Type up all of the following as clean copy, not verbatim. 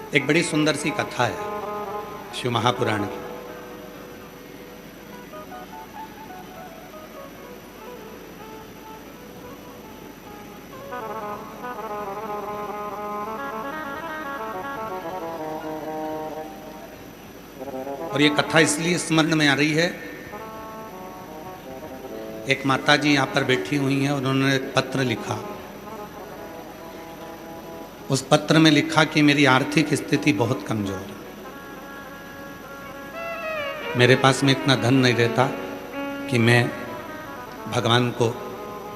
एक बड़ी सुंदर सी कथा है शिव महापुराण की। और ये कथा इसलिए स्मरण में आ रही है, एक माता जी यहाँ पर बैठी हुई हैं, उन्होंने एक पत्र लिखा। उस पत्र में लिखा कि मेरी आर्थिक स्थिति बहुत कमजोर है, मेरे पास में इतना धन नहीं रहता कि मैं भगवान को,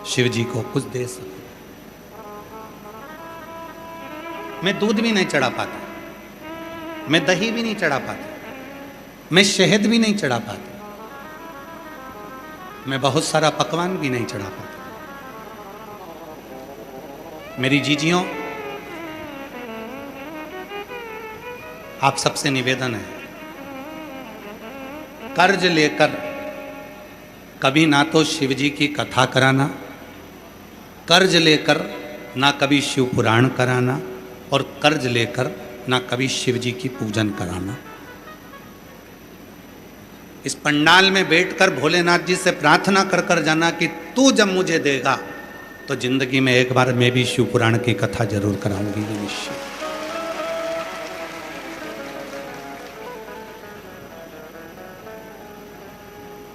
शिव जी को कुछ दे सकूं। मैं दूध भी नहीं चढ़ा पाता, मैं दही भी नहीं चढ़ा पाता, मैं शहद भी नहीं चढ़ा पाता, मैं बहुत सारा पकवान भी नहीं चढ़ा पाता। मेरी जीजियों, आप सबसे निवेदन है, कर्ज लेकर कभी ना तो शिव जी की कथा कराना, कर्ज लेकर ना कभी शिव पुराण कराना, और कर्ज लेकर ना कभी शिव जी की पूजन कराना। इस पंडाल में बैठकर भोलेनाथ जी से प्रार्थना कर कर जाना कि तू जब मुझे देगा तो जिंदगी में एक बार मैं भी शिव पुराण की कथा जरूर कराऊंगी, ये निश्चय।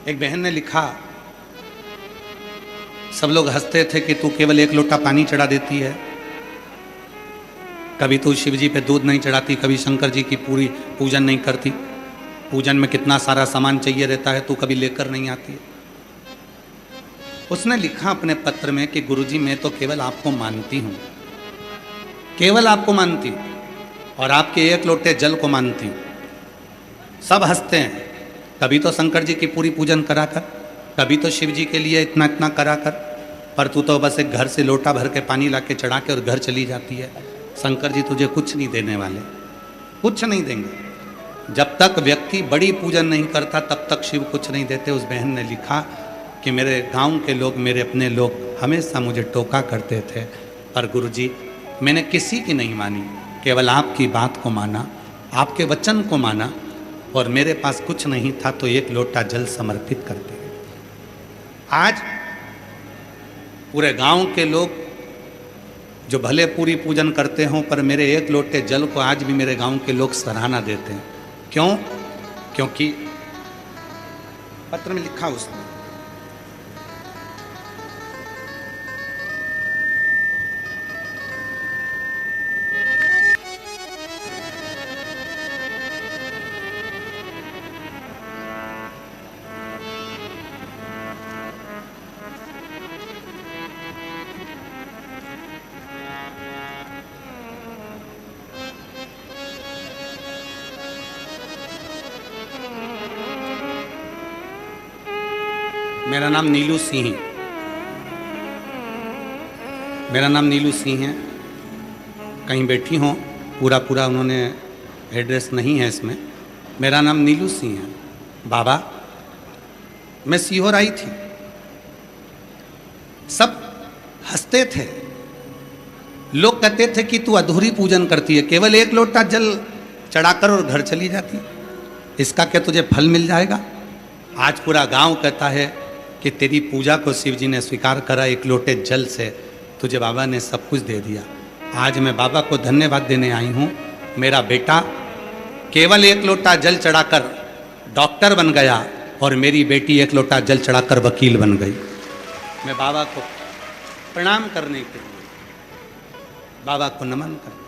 एक बहन ने लिखा, सब लोग हंसते थे कि तू केवल एक लोटा पानी चढ़ा देती है, कभी तू शिव जी पे दूध नहीं चढ़ाती, कभी शंकर जी की पूरी पूजन नहीं करती, पूजन में कितना सारा सामान चाहिए रहता है, तू कभी लेकर नहीं आती है। उसने लिखा अपने पत्र में कि गुरुजी मैं तो केवल आपको मानती हूँ, केवल आपको मानती हूँ, और आपके एक लोटे जल को मानती हूँ। सब हंसते हैं, कभी तो शंकर जी की पूरी पूजन कराकर, कभी तो शिव जी के लिए इतना इतना कराकर, पर तू तो बस एक घर से लोटा भर के पानी ला के चढ़ा के और घर चली जाती है। शंकर जी तुझे कुछ नहीं देने वाले, कुछ नहीं देंगे। जब तक व्यक्ति बड़ी पूजन नहीं करता तब तक शिव कुछ नहीं देते। उस बहन ने लिखा कि मेरे गांव के लोग, मेरे अपने लोग हमेशा मुझे टोका करते थे, पर गुरुजी मैंने किसी की नहीं मानी, केवल आपकी बात को माना, आपके वचन को माना, और मेरे पास कुछ नहीं था तो एक लोटा जल समर्पित करते। आज पूरे गांव के लोग जो भले पूरी पूजन करते हों, पर मेरे एक लोटे जल को आज भी मेरे गांव के लोग सराहना देते हैं। क्यों? क्योंकि पत्र में लिखा उसने, मेरा नाम नीलू सिंह है, मेरा नाम नीलू सिंह है। कहीं बैठी हों, पूरा पूरा उन्होंने एड्रेस नहीं है इसमें। मेरा नाम नीलू सिंह है। बाबा, मैं सीहोर आई थी, सब हंसते थे, लोग कहते थे कि तू अधूरी पूजन करती है, केवल एक लोटा जल चढ़ाकर और घर चली जाती, इसका क्या तुझे फल मिल जाएगा? आज पूरा गांव कहता है कि तेरी पूजा को शिव जी ने स्वीकार करा, एक लोटे जल से तुझे बाबा ने सब कुछ दे दिया। आज मैं बाबा को धन्यवाद देने आई हूँ। मेरा बेटा केवल एक लोटा जल चढ़ाकर डॉक्टर बन गया, और मेरी बेटी एक लोटा जल चढ़ाकर वकील बन गई। मैं बाबा को प्रणाम करने के लिए, बाबा को नमन कर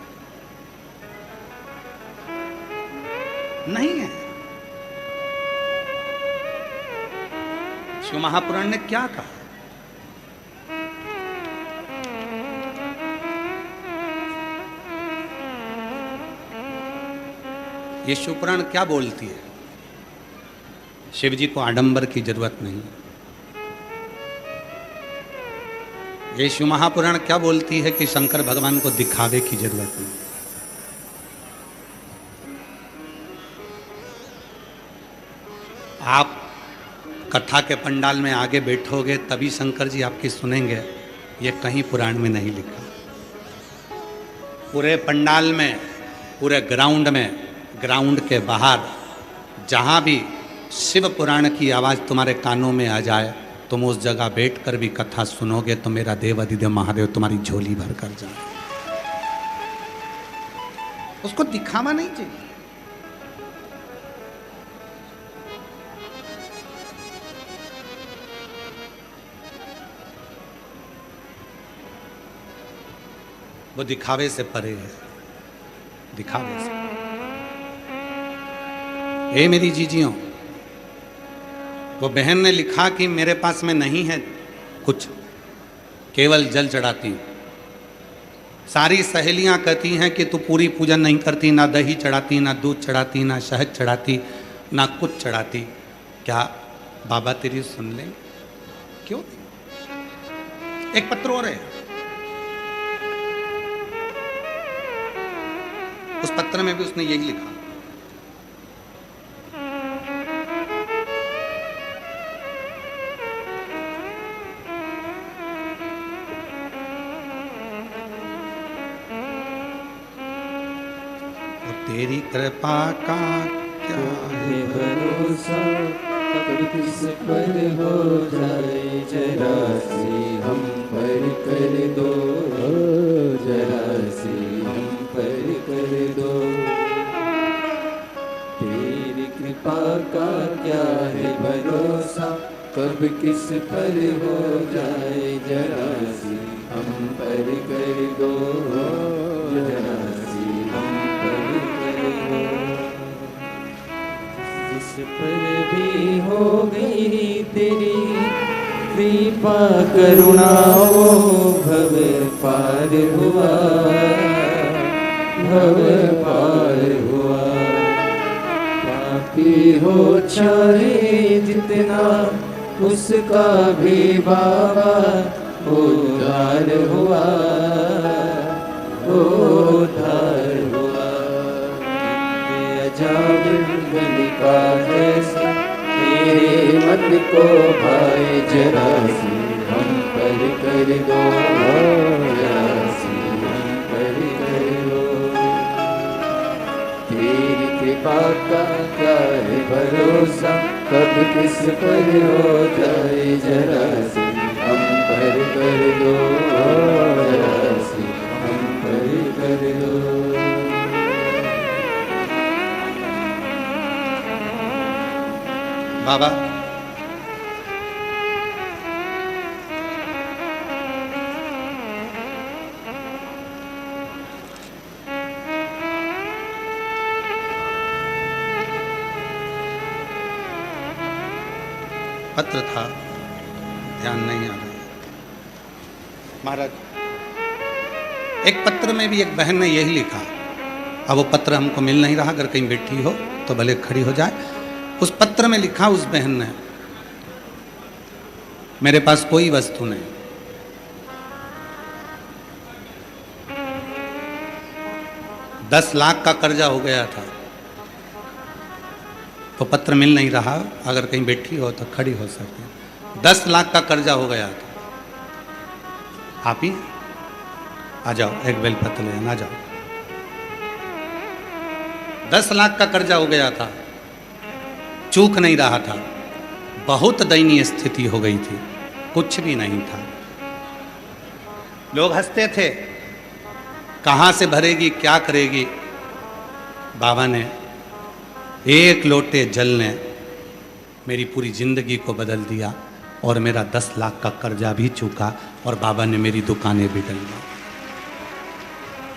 नहीं है। शिव महापुराण ने क्या कहा? ये शिव पुराण क्या बोलती है? शिव जी को आडंबर की जरूरत नहीं। ये शिव महापुराण क्या बोलती है कि शंकर भगवान को दिखावे की जरूरत नहीं। आप कथा के पंडाल में आगे बैठोगे तभी शंकर जी आपकी सुनेंगे, ये कहीं पुराण में नहीं लिखा। पूरे पंडाल में पूरे ग्राउंड में, ग्राउंड के बाहर जहाँ भी शिव पुराण की आवाज़ तुम्हारे कानों में आ जाए, तुम उस जगह बैठकर भी कथा सुनोगे तो मेरा देव अधिदेव महादेव तुम्हारी झोली भर कर जाए। उसको दिखावा नहीं चाहिए। वो दिखावे से परे है, दिखावे से। ए मेरी जीजियों, वो बहन ने लिखा कि मेरे पास में नहीं है कुछ, केवल जल चढ़ाती हूँ। सारी सहेलियां कहती हैं कि तू पूरी पूजन नहीं करती, ना दही चढ़ाती, ना दूध चढ़ाती, ना शहद चढ़ाती, ना कुछ चढ़ाती। क्या बाबा तेरी सुन लें? क्यों? एक पत्र और है, उस पत्र में भी उसने यही लिखा। तेरी कृपा का क्या है भरोसा, कब किस पर हो जाए जरा सी हम पर कर दो, जरा सी हम पर कर दो। तेरी कृपा का क्या है भरोसा, कब किस पर हो जाए जरा सी हम पर कर दो, जरा सी हम पर कर दो। जिस पर भी हो गई तेरी कृपा करुणा, वो भव पार हुआ, भव पार हुआ। पापी हो चाहे जितना, उसका भी बाबा उद्धार हुआ, उद्धार हुआ। अजाब गलिका जैसा तेरे मन को भाए, जरा सी हम पर कर दो, जरा सी हम पर कर दो। तेरी कृपा का क्या है भरोसा, कब किस पर हो जाए जरा सी हम पर कर दो, जरा सी हम पर कर दो। बाबा पत्र था, ध्यान नहीं आ रहा। महाराज, एक पत्र में भी एक बहन ने यही लिखा। अब वो पत्र हमको मिल नहीं रहा, अगर कहीं बैठी हो तो भले खड़ी हो जाए। उस पत्र में लिखा उस बहन ने, मेरे पास कोई वस्तु नहीं, $10 लाख का कर्जा हो गया था, तो पत्र मिल नहीं रहा, अगर कहीं बैठी हो तो खड़ी हो सकते। 10 लाख का कर्जा हो गया था। आप ही आ जाओ, एक बेलपत्र लेना, आ जाओ। 10 लाख का कर्जा हो गया था, चूक नहीं रहा था, बहुत दयनीय स्थिति हो गई थी, कुछ भी नहीं था। लोग हंसते थे, कहाँ से भरेगी, क्या करेगी। बाबा ने एक लोटे जल ने मेरी पूरी जिंदगी को बदल दिया, और मेरा 10 लाख का कर्जा भी चूका, और बाबा ने मेरी दुकानें भी डलवा।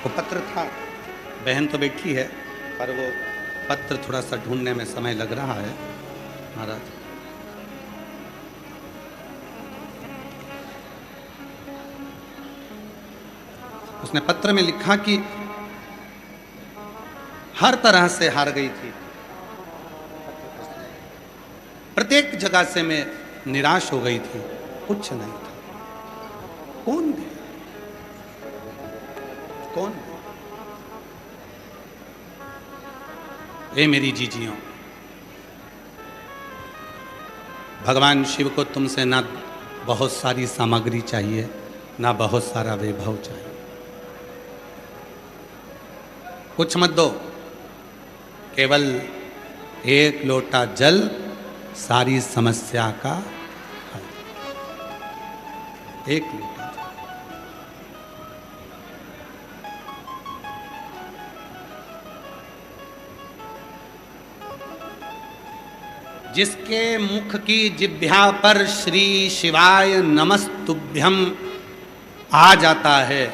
वो पत्र था, बहन तो बैठी है, पर वो पत्र थोड़ा सा ढूंढने में समय लग रहा है महाराज। उसने पत्र में लिखा कि हर तरह से हार गई थी, प्रत्येक जगह से मैं निराश हो गई थी, कुछ नहीं था। कौन दिया? कौन दिया? ए मेरी जीजियों, भगवान शिव को तुमसे ना बहुत सारी सामग्री चाहिए, ना बहुत सारा वैभव चाहिए। कुछ मत दो, केवल एक लोटा जल सारी समस्या का हल। एक लोटा जल। जिसके मुख की जिह्वा पर श्री शिवाय नमस्तुभ्यम आ जाता है,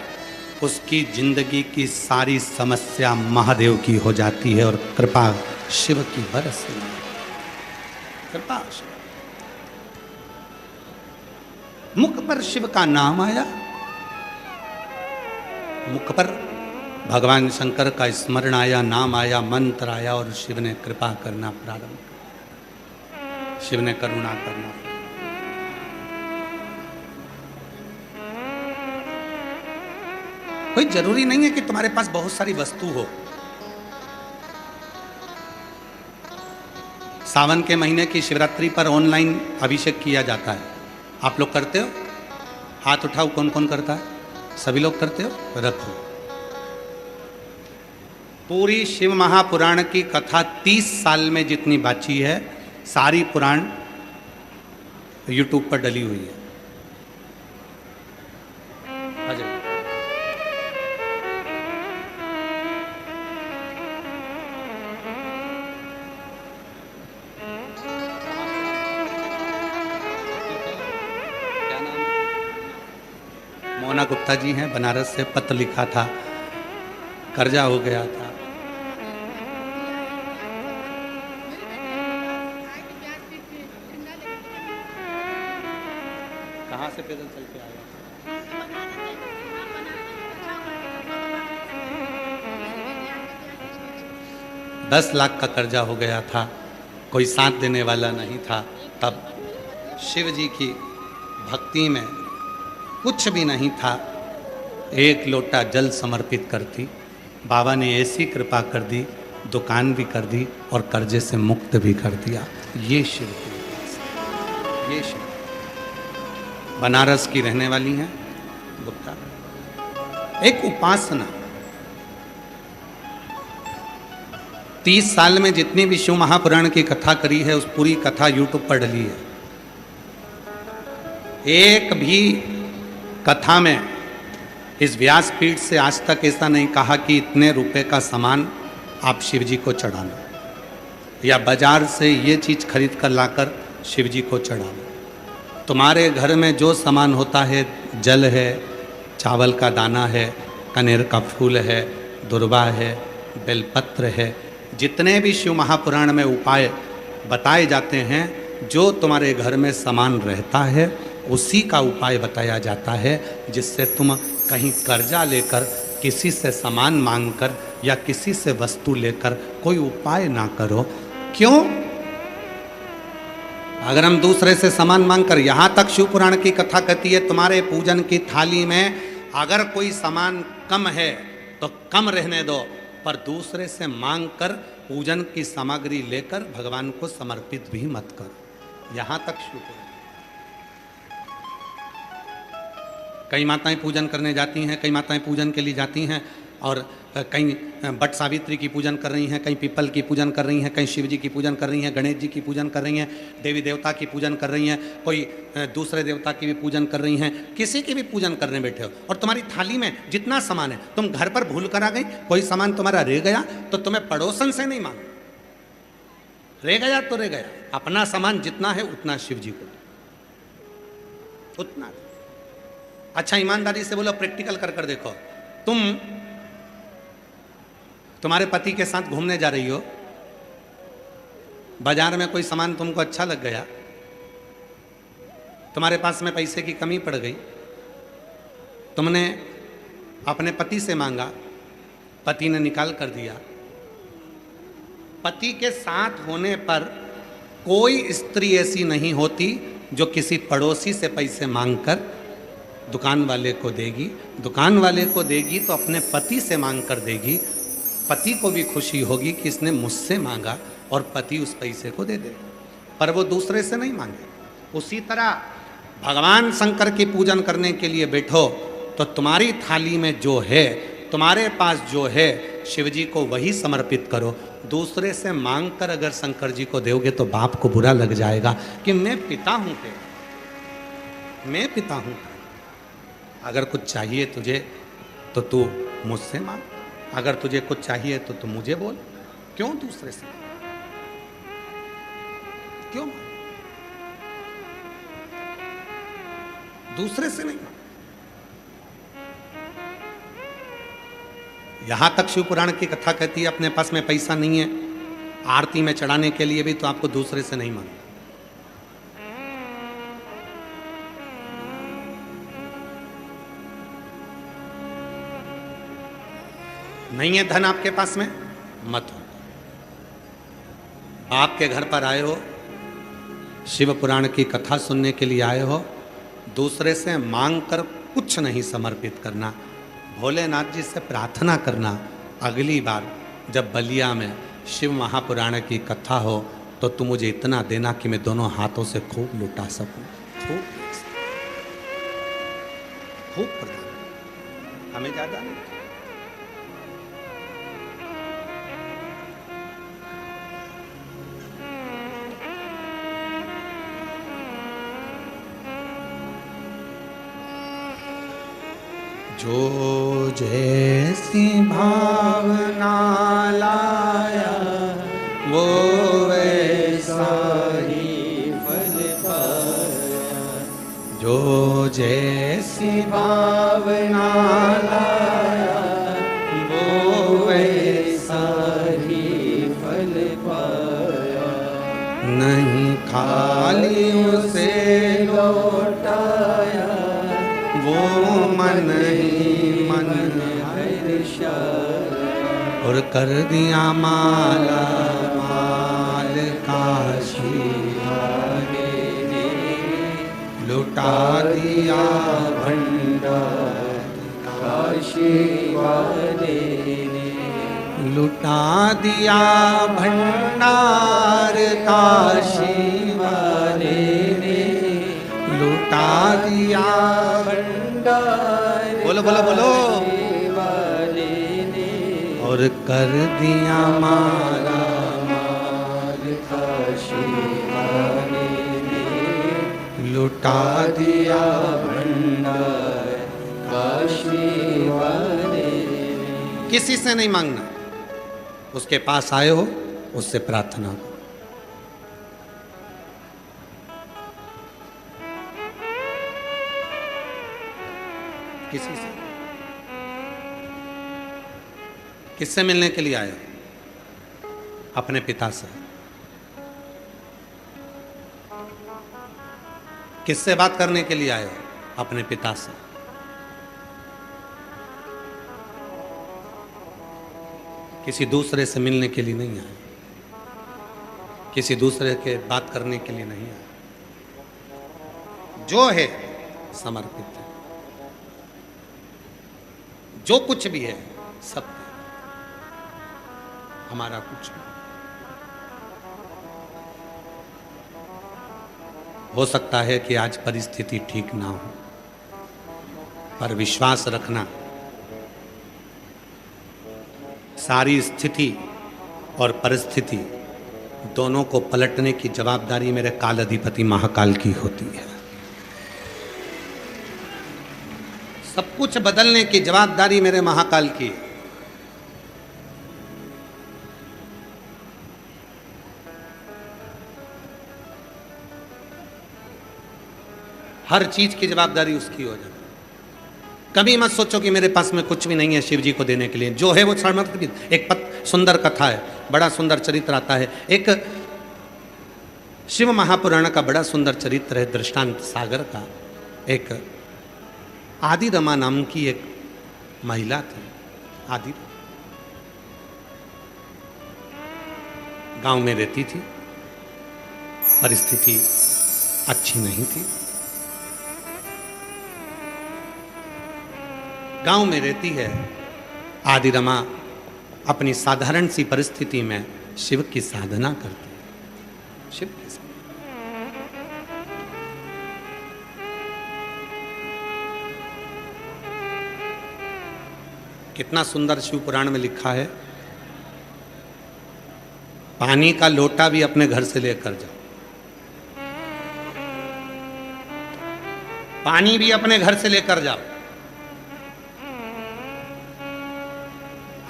उसकी जिंदगी की सारी समस्या महादेव की हो जाती है और कृपा शिव की बरसती है। कृपा शिव। मुख पर शिव का नाम आया, मुख पर भगवान शंकर का स्मरण आया, नाम आया, मंत्र आया और शिव ने कृपा करना प्रारंभ किया, शिव ने करुणा करना। कोई जरूरी नहीं है कि तुम्हारे पास बहुत सारी वस्तु हो। सावन के महीने की शिवरात्रि पर ऑनलाइन अभिषेक किया जाता है, आप लोग करते हो? हाथ उठाओ, कौन कौन करता है? सभी लोग करते हो? रखो। पूरी शिव महापुराण की कथा 30 साल में जितनी बाची है, सारी पुराण यूट्यूब पर डली हुई है। अजय 'मोना गुप्ता जी हैं, बनारस से पत्र लिखा था, कर्जा हो गया था। कहाँ से पैदल चल के आया? 10 लाख का कर्जा हो गया था, कोई साथ देने वाला नहीं था। तब शिव जी की भक्ति में कुछ भी नहीं था, एक लोटा जल समर्पित करती, बाबा ने ऐसी कृपा कर दी, दुकान भी कर दी और कर्जे से मुक्त भी कर दिया। ये शिव की कृपा, ये शिव। बनारस की रहने वाली हैं गुप्ता। एक उपासना 30 साल में जितनी भी शिव महापुराण की कथा करी है, उस पूरी कथा यूट्यूब पर डली है। एक भी कथा में इस व्यासपीठ से आज तक ऐसा नहीं कहा कि इतने रुपए का सामान आप शिव जी को चढ़ाना, या बाजार से ये चीज़ खरीद कर लाकर शिव जी को चढ़ाना। तुम्हारे घर में जो सामान होता है, जल है, चावल का दाना है, कनेर का फूल है, दुर्वा है, बेलपत्र है, जितने भी शिव महापुराण में उपाय बताए जाते हैं, जो तुम्हारे घर में सामान रहता है उसी का उपाय बताया जाता है, जिससे तुम कहीं कर्जा लेकर, किसी से सामान मांगकर या किसी से वस्तु लेकर कोई उपाय ना करो। क्यों? अगर हम दूसरे से सामान मांगकर, यहाँ तक शिव पुराण की कथा कहती है, तुम्हारे पूजन की थाली में अगर कोई सामान कम है तो कम रहने दो, पर दूसरे से मांगकर पूजन की सामग्री लेकर भगवान को समर्पित भी मत करो। यहाँ तक शिव पुराण। कई माताएं पूजन करने जाती हैं, कई माताएं पूजन के लिए जाती हैं और कहीं बट सावित्री की पूजन कर रही हैं, कहीं पीपल की पूजन कर रही हैं, कहीं शिव जी की पूजन कर रही हैं, गणेश जी की पूजन कर रही हैं, देवी देवता की पूजन कर रही हैं, कोई दूसरे देवता की भी पूजन कर रही हैं, किसी की भी पूजन करने बैठे हो और तुम्हारी थाली में जितना सामान है, तुम घर पर भूल कर आ गई, कोई सामान तुम्हारा रह गया तो तुम्हें पड़ोसन से नहीं मांगना, रह गया तो रह गया, अपना सामान जितना है उतना शिव जी को, उतना। अच्छा ईमानदारी से बोलो, प्रैक्टिकल कर कर देखो। तुम्हारे पति के साथ घूमने जा रही हो, बाजार में कोई सामान तुमको अच्छा लग गया, तुम्हारे पास में पैसे की कमी पड़ गई, तुमने अपने पति से मांगा, पति ने निकाल कर दिया। पति के साथ होने पर कोई स्त्री ऐसी नहीं होती जो किसी पड़ोसी से पैसे मांगकर दुकान वाले को देगी। दुकान वाले को देगी तो अपने पति से मांग कर देगी, पति को भी खुशी होगी कि इसने मुझसे मांगा और पति उस पैसे को दे देगा, पर वो दूसरे से नहीं मांगे। उसी तरह भगवान शंकर की पूजन करने के लिए बैठो तो तुम्हारी थाली में जो है, तुम्हारे पास जो है, शिव जी को वही समर्पित करो। दूसरे से मांग कर अगर शंकर जी को दोगे तो बाप को बुरा लग जाएगा कि मैं पिता हूं तेरा, मैं पिता हूं। अगर कुछ चाहिए तुझे तो तू मुझसे मांग, अगर तुझे कुछ चाहिए तो तू मुझे बोल। क्यों दूसरे से, क्यों दूसरे से नहीं? यहां तक शिव पुराण की कथा कहती है अपने पास में पैसा नहीं है, आरती में चढ़ाने के लिए भी तो आपको दूसरे से नहीं मांगना। नहीं है धन आपके पास में, मत हो। आपके घर पर आए हो, शिव पुराण की कथा सुनने के लिए आए हो, दूसरे से मांग कर कुछ नहीं समर्पित करना। भोलेनाथ जी से प्रार्थना करना, अगली बार जब बलिया में शिव महापुराण की कथा हो तो तुम मुझे इतना देना कि मैं दोनों हाथों से खूब लुटा सकूं, खूब खूब प्रदान, हमें ज्यादा नहीं। जो जैसी भावना लाया वो वैसा ही फल पाया। जो जैसी भावना लाया वो वैसा ही फल पाया। नहीं खाली उसे लौटाया वो मन ही मन हर्षाया। और कर दिया माला माल काशी वाले ने, लुटा दिया भंडार काशी वाले ने, लुटा दिया भंडार काशी वाले ने, लुटा दिया भंडार। बोलो बोलो बोलो। वाले ने और कर दिया माला माल काशी वाले ने, लुटा दिया भंडार काशी वाले ने। किसी से नहीं मांगना, उसके पास आए हो उससे प्रार्थना करो। किसी से, किससे मिलने के लिए आए हो? अपने पिता से। किससे बात करने के लिए आए हो? अपने पिता से। किसी दूसरे से मिलने के लिए नहीं आए, किसी दूसरे के बात करने के लिए नहीं आए। जो है समर्पित है, जो कुछ भी है सब हमारा कुछ नहीं। हो सकता है कि आज परिस्थिति ठीक ना हो, पर विश्वास रखना सारी स्थिति और परिस्थिति दोनों को पलटने की जवाबदारी मेरे काल अधिपति महाकाल की होती है। सब कुछ बदलने की जवाबदारी मेरे महाकाल की है। हर चीज की जवाबदारी उसकी हो जाती। कभी मत सोचो कि मेरे पास में कुछ भी नहीं है शिव जी को देने के लिए। जो है वो समर्पित। एक सुंदर कथा है, बड़ा सुंदर चरित्र आता है। एक शिव महापुराण का बड़ा सुंदर चरित्र है, दृष्टांत सागर का। एक आदि रमा नाम की एक महिला थी। आदि गांव में रहती थी, परिस्थिति अच्छी नहीं थी। गांव में रहती है आदि रमा, अपनी साधारण सी परिस्थिति में शिव की साधना करती है। शिव की साधना। कितना सुंदर शिव पुराण में लिखा है, पानी का लोटा भी अपने घर से लेकर जाओ, पानी भी अपने घर से लेकर जाओ।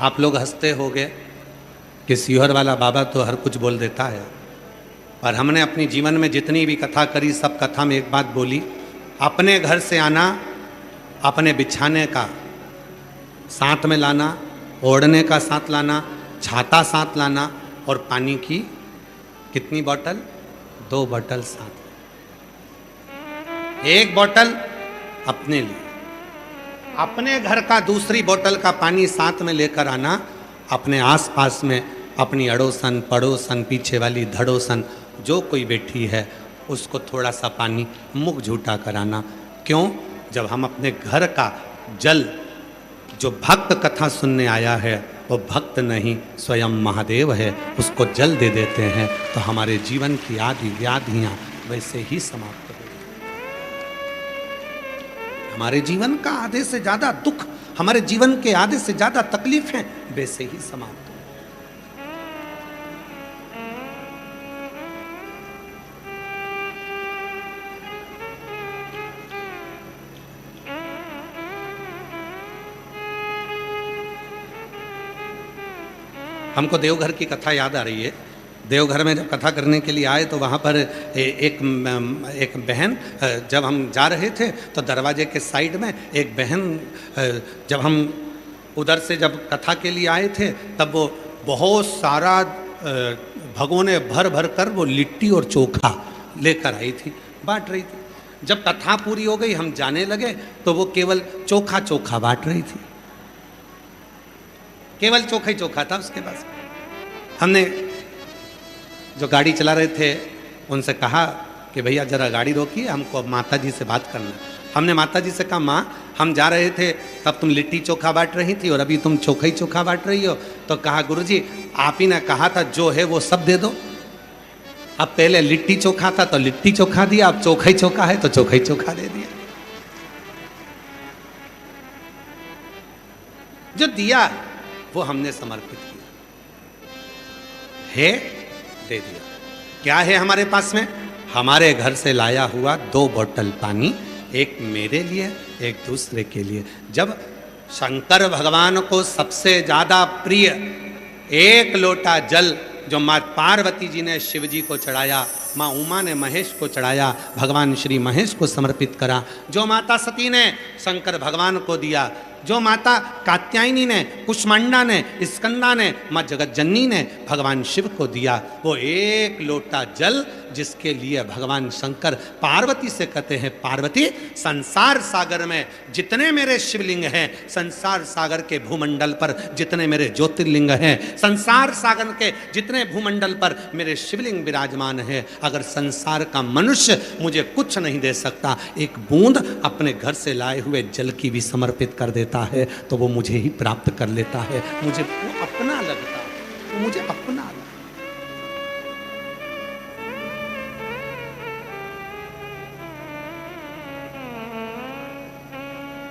आप लोग हंसते होगे कि शिवहर वाला बाबा तो हर कुछ बोल देता है, पर हमने अपनी जीवन में जितनी भी कथा करी सब कथा में एक बात बोली, अपने घर से आना, अपने बिछाने का साथ में लाना, ओढ़ने का साथ लाना, छाता साथ लाना और पानी की कितनी बोतल? 2 बोतल साथ, एक बोतल अपने लिए, अपने घर का दूसरी बोतल का पानी साथ में लेकर आना, अपने आसपास में अपनी अड़ोसन पड़ोसन पीछे वाली धड़ोसन जो कोई बैठी है उसको थोड़ा सा पानी मुख झूठा कराना। क्यों? जब हम अपने घर का जल, जो भक्त कथा सुनने आया है वो भक्त नहीं स्वयं महादेव है, उसको जल दे देते हैं तो हमारे जीवन की आदि व्याधियाँ वैसे ही समाप्त हो जाती। हमारे जीवन का आधे से ज़्यादा दुख, हमारे जीवन के आधे से ज़्यादा तकलीफें वैसे ही समाप्त हो। हमको देवघर की कथा याद आ रही है। देवघर में जब कथा करने के लिए आए तो वहाँ पर एक बहन, जब हम जा रहे थे तो दरवाजे के साइड में एक बहन, जब हम उधर से जब कथा के लिए आए थे तब वो बहुत सारा भगोने भर भर कर वो लिट्टी और चोखा लेकर आई थी, बांट रही थी। जब कथा पूरी हो गई हम जाने लगे तो वो केवल चोखा चोखा बांट रही थी, केवल चोखा ही चोखा था उसके पास। हमने जो गाड़ी चला रहे थे उनसे कहा कि भैया जरा गाड़ी रोकिए, हमको माता जी से बात करना। हमने माता जी से कहा, माँ हम जा रहे थे तब तुम लिट्टी चोखा बांट रही थी और अभी तुम चोखा ही चोखा बांट रही हो। तो कहा, गुरुजी आप ही ने कहा था जो है वो सब दे दो। अब पहले लिट्टी चोखा था तो लिट्टी चोखा दिया, अब चोखा ही चोखा है तो चोखा ही चोखा दे दिया। जो दिया वो हमने समर्पित किया है, दे दिया। क्या है हमारे पास में? हमारे घर से लाया हुआ 2 बोतल पानी, एक मेरे लिए एक दूसरे के लिए। जब शंकर भगवान को सबसे ज्यादा प्रिय 1 लोटा जल जो माँ पार्वती जी ने शिव जी को चढ़ाया, माँ उमा ने महेश को चढ़ाया, भगवान श्री महेश को समर्पित करा, जो माता सती ने शंकर भगवान को दिया, जो माता कात्यायनी ने, कुष्मांडा ने, स्कंदा ने, माँ जगतजननी ने भगवान शिव को दिया, वो 1 लोटा जल जिसके लिए भगवान शंकर पार्वती से कहते हैं, पार्वती संसार सागर में जितने मेरे शिवलिंग हैं, संसार सागर के भूमंडल पर जितने मेरे ज्योतिर्लिंग हैं, संसार सागर के जितने भूमंडल पर मेरे शिवलिंग विराजमान हैं, अगर संसार का मनुष्य मुझे कुछ नहीं दे सकता, एक बूंद अपने घर से लाए हुए जल की भी समर्पित कर देता है तो वो मुझे ही प्राप्त कर लेता है, मुझे वो अपना लगता है, वो मुझे अपना लगता है।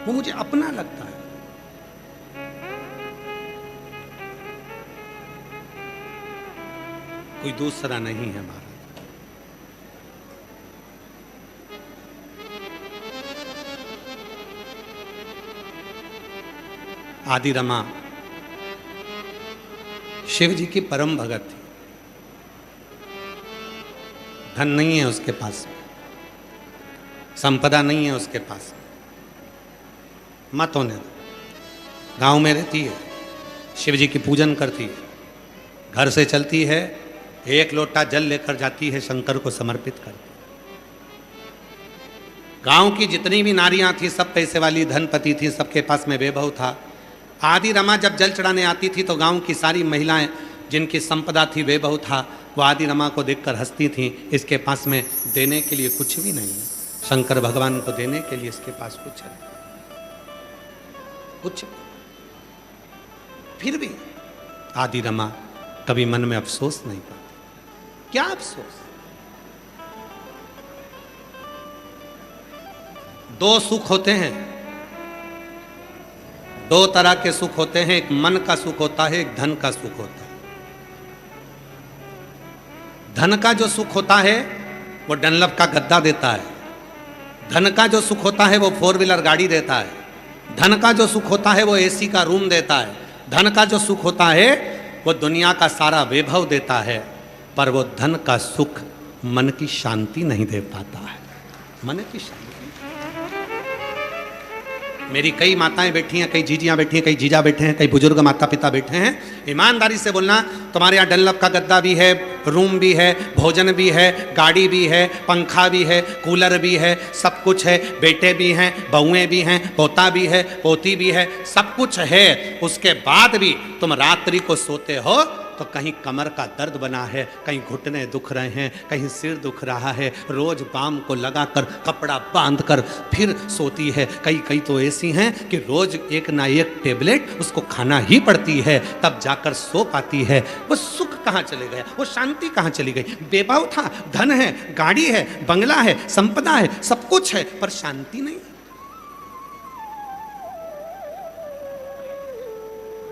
वो मुझे अपना लगता है। कोई दूसरा नहीं है महाराज। आदि रमा शिव जी की परम भगत थी। धन नहीं है उसके पास, संपदा नहीं है उसके पास, मत होने दो। गांव में रहती है, शिव जी की पूजन करती है, घर से चलती है, 1 लोटा जल लेकर जाती है, शंकर को समर्पित करती है। गांव की जितनी भी नारियां थी सब पैसे वाली, धनपति थी, सबके पास में वैभव था। आदि रमा जब जल चढ़ाने आती थी तो गांव की सारी महिलाएं जिनकी संपदा थी, वैभव था, वो आदि रमा को देखकर हंसती थीं। इसके पास में देने के लिए कुछ भी नहीं है, शंकर भगवान को देने के लिए इसके पास कुछ है कुछ। फिर भी आदि रमा कभी मन में अफसोस नहीं करती। क्या अफसोस? 2 सुख होते हैं, दो तरह के सुख होते हैं, एक मन का सुख होता है, एक धन का सुख होता है। धन का जो सुख होता है वो डनलप का गद्दा देता है। धन का जो सुख होता है वो 4 व्हीलर गाड़ी देता है। धन का जो सुख होता है वो एसी का रूम देता है। धन का जो सुख होता है वो दुनिया का सारा वैभव देता है। पर वो धन का सुख मन की शांति नहीं दे पाता है। मन की शांति। मेरी कई माताएं बैठी हैं, कई जीजियां बैठी हैं, कई जीजा बैठे हैं, कई बुजुर्ग माता पिता बैठे हैं। ईमानदारी से बोलना, तुम्हारे यहाँ डनलप का गद्दा भी है, रूम भी है, भोजन भी है, गाड़ी भी है, पंखा भी है, कूलर भी है, सब कुछ है, बेटे भी हैं, बहुएं भी हैं, पोता भी है, पोती भी है, सब कुछ है। उसके बाद भी तुम रात्रि को सोते हो तो कहीं कमर का दर्द बना है, कहीं घुटने दुख रहे हैं, कहीं सिर दुख रहा है। रोज बाम को लगाकर कपड़ा बांधकर फिर सोती है। कई तो ऐसी हैं कि रोज एक ना एक टेबलेट उसको खाना ही पड़ती है, तब जाकर सो पाती है। वो सुख कहाँ चले गया, वो शांति कहाँ चली गई। बेबाव था, धन है, गाड़ी है, बंगला है, संपदा है, सब कुछ है, पर शांति नहीं।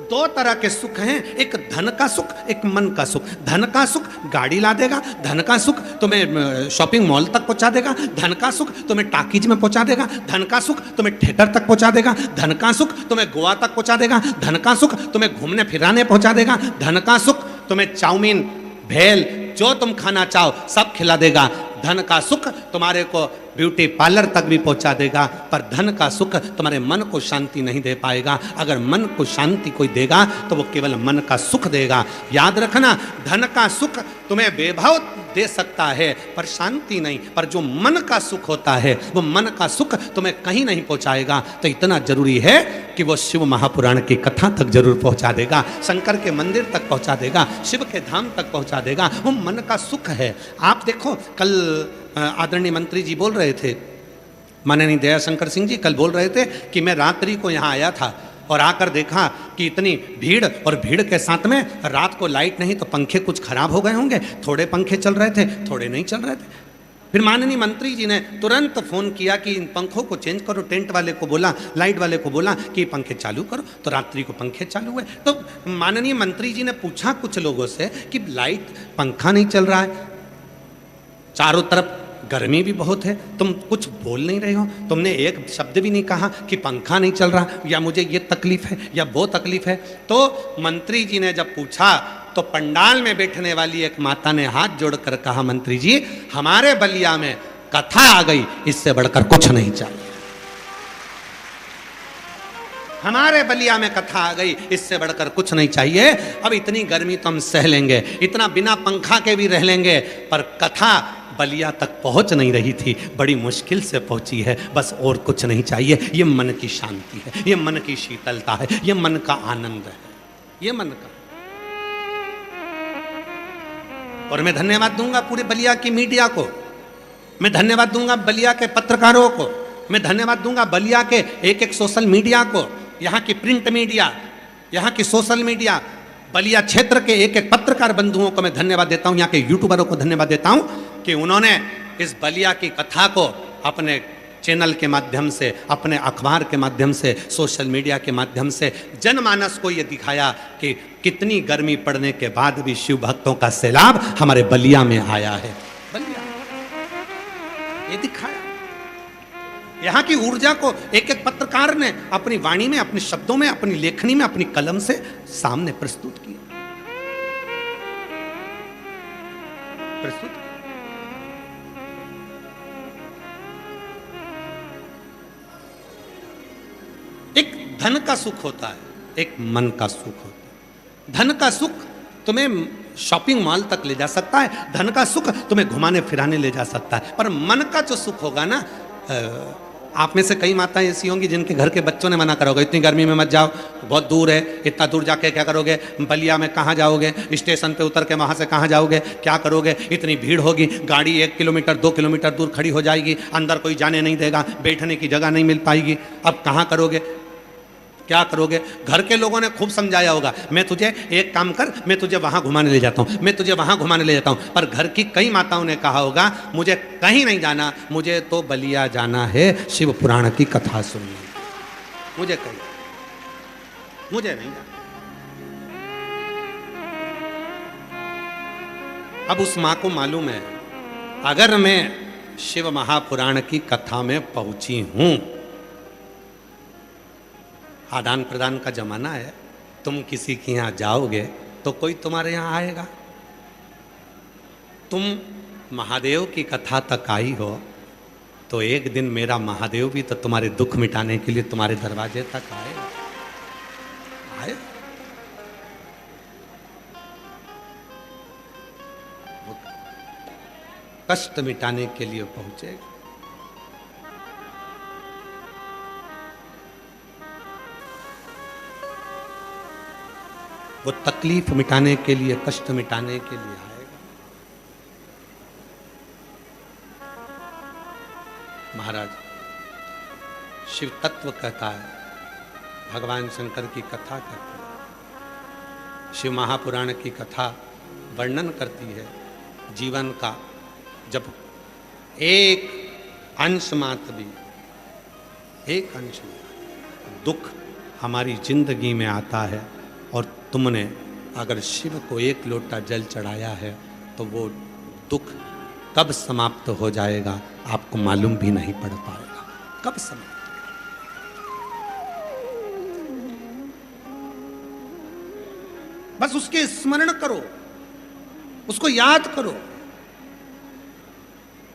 दो तरह के सुख हैं, एक धन का सुख, एक मन का सुख। धन का सुख गाड़ी ला देगा, धन का सुख तुम्हें शॉपिंग मॉल तक पहुंचा देगा, धन का सुख तुम्हें टाकीज में पहुंचा देगा, धन का सुख तुम्हें थिएटर तक पहुंचा देगा, धन का सुख तुम्हें गोवा तक पहुंचा देगा, धन का सुख तुम्हें घूमने फिराने पहुंचा देगा, धन का सुख तुम्हें चाउमीन, भेल, जो तुम खाना चाहो सब खिला देगा। धन का सुख तुम्हारे को ब्यूटी पार्लर तक भी पहुंचा देगा, पर धन का सुख तुम्हारे मन को शांति नहीं दे पाएगा। अगर मन को शांति कोई देगा तो वो केवल मन का सुख देगा। याद रखना, धन का सुख तुम्हें वैभव दे सकता है पर शांति नहीं। पर जो मन का सुख होता है वो मन का सुख तुम्हें कहीं नहीं पहुंचाएगा। तो इतना जरूरी है कि वो शिव महापुराण की कथा तक जरूर पहुंचा देगा, शंकर के मंदिर तक पहुंचा देगा, शिव के धाम तक पहुंचा देगा। वो मन का सुख है। आप देखो, कल आदरणीय मंत्री जी बोल रहे थे, माननीय दयाशंकर सिंह जी कल बोल रहे थे कि मैं रात्रि को यहाँ आया था और आकर देखा कि इतनी भीड़, और भीड़ के साथ में रात को लाइट नहीं तो पंखे कुछ खराब हो गए होंगे, थोड़े पंखे चल रहे थे, थोड़े नहीं चल रहे थे। फिर माननीय मंत्री जी ने तुरंत फ़ोन किया कि इन पंखों को चेंज करो। टेंट वाले को बोला, लाइट वाले को बोला कि पंखे चालू करो, तो रात्रि को पंखे चालू हुए। तो माननीय मंत्री जी ने पूछा कुछ लोगों से कि लाइट, पंखा नहीं चल रहा है, चारों तरफ गर्मी भी बहुत है, तुम कुछ बोल नहीं रहे हो, तुमने एक शब्द भी नहीं कहा कि पंखा नहीं चल रहा या मुझे ये तकलीफ है या वो तकलीफ है। तो मंत्री जी ने जब पूछा तो पंडाल में बैठने वाली एक माता ने हाथ जोड़कर कहा, मंत्री जी हमारे बलिया में कथा आ गई, इससे बढ़कर कुछ नहीं चाहिए। हमारे बलिया में कथा आ गई, इससे बढ़कर कुछ नहीं चाहिए। अब इतनी गर्मी तो हम सह लेंगे, इतना बिना पंखा के भी रह लेंगे, पर कथा बलिया तक पहुंच नहीं रही थी, बड़ी मुश्किल से पहुंची है। बस और कुछ नहीं चाहिए। ये मन की शांति है, ये मन की शीतलता है, ये मन का आनंद है, ये मन का। और मैं धन्यवाद दूंगा पूरे बलिया की मीडिया को, मैं धन्यवाद दूंगा बलिया के पत्रकारों को, मैं धन्यवाद दूंगा बलिया के एक सोशल मीडिया को, यहाँ की प्रिंट मीडिया, यहाँ की सोशल मीडिया, बलिया क्षेत्र के एक पत्रकार बंधुओं को मैं धन्यवाद देता हूँ, यहाँ के यूट्यूबरों को धन्यवाद देता हूँ कि उन्होंने इस बलिया की कथा को अपने चैनल के माध्यम से, अपने अखबार के माध्यम से, सोशल मीडिया के माध्यम से जनमानस को ये दिखाया कि कितनी गर्मी पड़ने के बाद भी शिव भक्तों का सैलाब हमारे बलिया में आया है। बलिया ये दिखाया, यहाँ की ऊर्जा को एक पत्रकार ने अपनी वाणी में, अपने शब्दों में, अपनी लेखनी में, अपनी कलम से सामने प्रस्तुत किया। एक धन का सुख होता है, एक मन का सुख होता है। धन का सुख तुम्हें शॉपिंग मॉल तक ले जा सकता है, धन का सुख तुम्हें घुमाने फिराने ले जा सकता है, पर मन का जो सुख होगा ना, आप में से कई माताएं ऐसी होंगी जिनके घर के बच्चों ने मना करोगे, इतनी गर्मी में मत जाओ, बहुत दूर है, इतना दूर जाके क्या करोगे, बलिया में कहाँ जाओगे, स्टेशन पे उतर के वहाँ से कहाँ जाओगे, क्या करोगे, इतनी भीड़ होगी, गाड़ी 1 किलोमीटर 2 किलोमीटर दूर खड़ी हो जाएगी, अंदर कोई जाने नहीं देगा, बैठने की जगह नहीं मिल पाएगी, अब कहाँ करोगे, क्या करोगे। घर के लोगों ने खूब समझाया होगा, मैं तुझे एक काम कर, मैं तुझे वहाँ घुमाने ले जाता हूँ, मैं तुझे वहाँ घुमाने ले जाता हूँ, पर घर की कई माताओं ने कहा होगा मुझे कहीं नहीं जाना, मुझे तो बलिया जाना है शिव पुराण की कथा सुनने, मुझे कहीं। मुझे नहीं जाना। अब उस मां को मालूम है, अगर मैं शिव महापुराण की कथा में पहुंची हूं, आदान प्रदान का जमाना है, तुम किसी के यहां जाओगे तो कोई तुम्हारे यहां आएगा। तुम महादेव की कथा तक आई हो तो एक दिन मेरा महादेव भी तो तुम्हारे दुख मिटाने के लिए तुम्हारे दरवाजे तक आए। वो कष्ट मिटाने के लिए पहुंचेगा। वो तकलीफ मिटाने के लिए, कष्ट मिटाने के लिए आएगा। महाराज शिव तत्व कहता है, भगवान शंकर की कथा करता है, शिव महापुराण की कथा वर्णन करती है जीवन का। जब एक अंश मात्र भी, एक अंश दुख हमारी जिंदगी में आता है और तुमने अगर शिव को एक लोटा जल चढ़ाया है तो वो दुख कब समाप्त हो जाएगा आपको मालूम भी नहीं पड़ पाएगा। कब समाप्त? बस उसके स्मरण करो, उसको याद करो।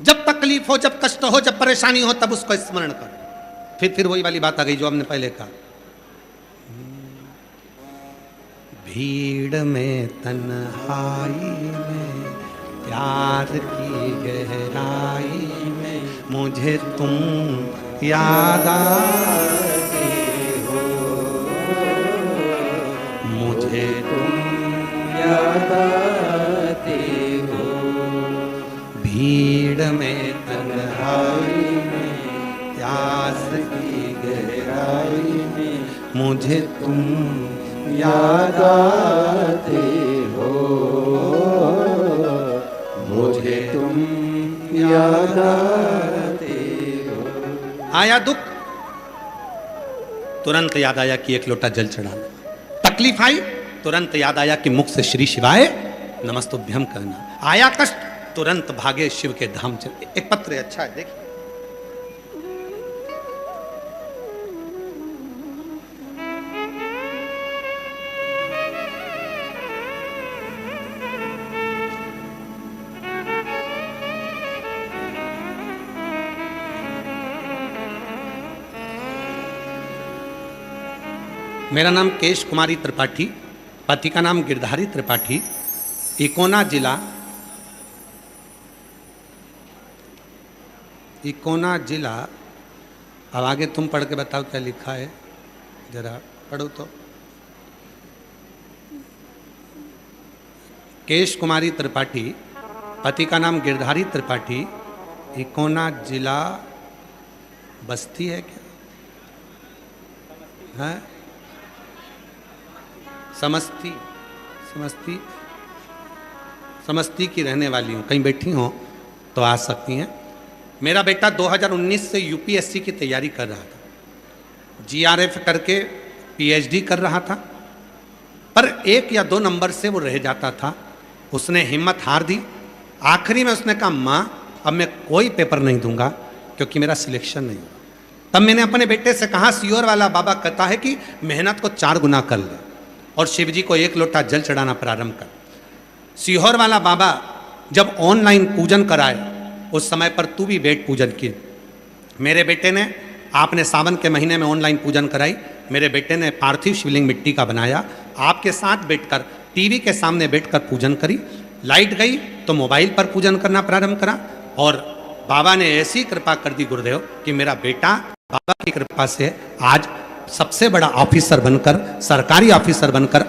जब तकलीफ हो, जब कष्ट हो, जब परेशानी हो, तब उसको स्मरण करो। फिर वही वाली बात आ गई जो हमने पहले कहा, भीड़ में तन्हाई में प्यार की गहराई में मुझे तुम याद आते हो, मुझे तुम याद आते हो। भीड़ में तन्हाई में प्यास की गहराई में मुझे तुम याद आते हो, मुझे तुम याद आते हो। आया दुख, तुरंत याद आया कि एक लोटा जल चढ़ाना। तकलीफ आई, तुरंत याद आया कि मुख से श्री शिवाय नमस्तुभ्यम कहना। आया कष्ट, तुरंत भागे शिव के धाम चले। एक पत्र है, अच्छा है, देखिए। मेरा नाम केश कुमारी त्रिपाठी, पति का नाम गिरधारी त्रिपाठी, इकोना जिला। अब आगे तुम पढ़ के बताओ क्या लिखा है, जरा पढ़ो तो। केश कुमारी त्रिपाठी, पति का नाम गिरधारी त्रिपाठी, इकोना जिला बस्ती है क्या है? समस्ती की रहने वाली हूँ। कहीं बैठी हो तो आ सकती हैं। मेरा बेटा 2019 से यूपीएससी की तैयारी कर रहा था, जीआरएफ करके पीएचडी कर रहा था, पर 1 या 2 नंबर से वो रह जाता था। उसने हिम्मत हार दी। आखिरी में उसने कहा, माँ अब मैं कोई पेपर नहीं दूंगा क्योंकि मेरा सिलेक्शन नहीं हुआ। तब मैंने अपने बेटे से कहा, सीहोर वाला बाबा कहता है कि मेहनत को 4 गुना कर ले और शिव जी को 1 लोटा जल चढ़ाना प्रारंभ कर। सीहोर वाला बाबा जब ऑनलाइन पूजन कराए उस समय पर तू भी बैठ पूजन की। मेरे बेटे ने, आपने सावन के महीने में ऑनलाइन पूजन कराई, मेरे बेटे ने पार्थिव शिवलिंग मिट्टी का बनाया, आपके साथ बैठकर टीवी के सामने बैठकर पूजन करी। लाइट गई तो मोबाइल पर पूजन करना प्रारंभ करा और बाबा ने ऐसी कृपा कर दी गुरुदेव कि मेरा बेटा बाबा की कृपा से आज सबसे बड़ा ऑफिसर बनकर, सरकारी ऑफिसर बनकर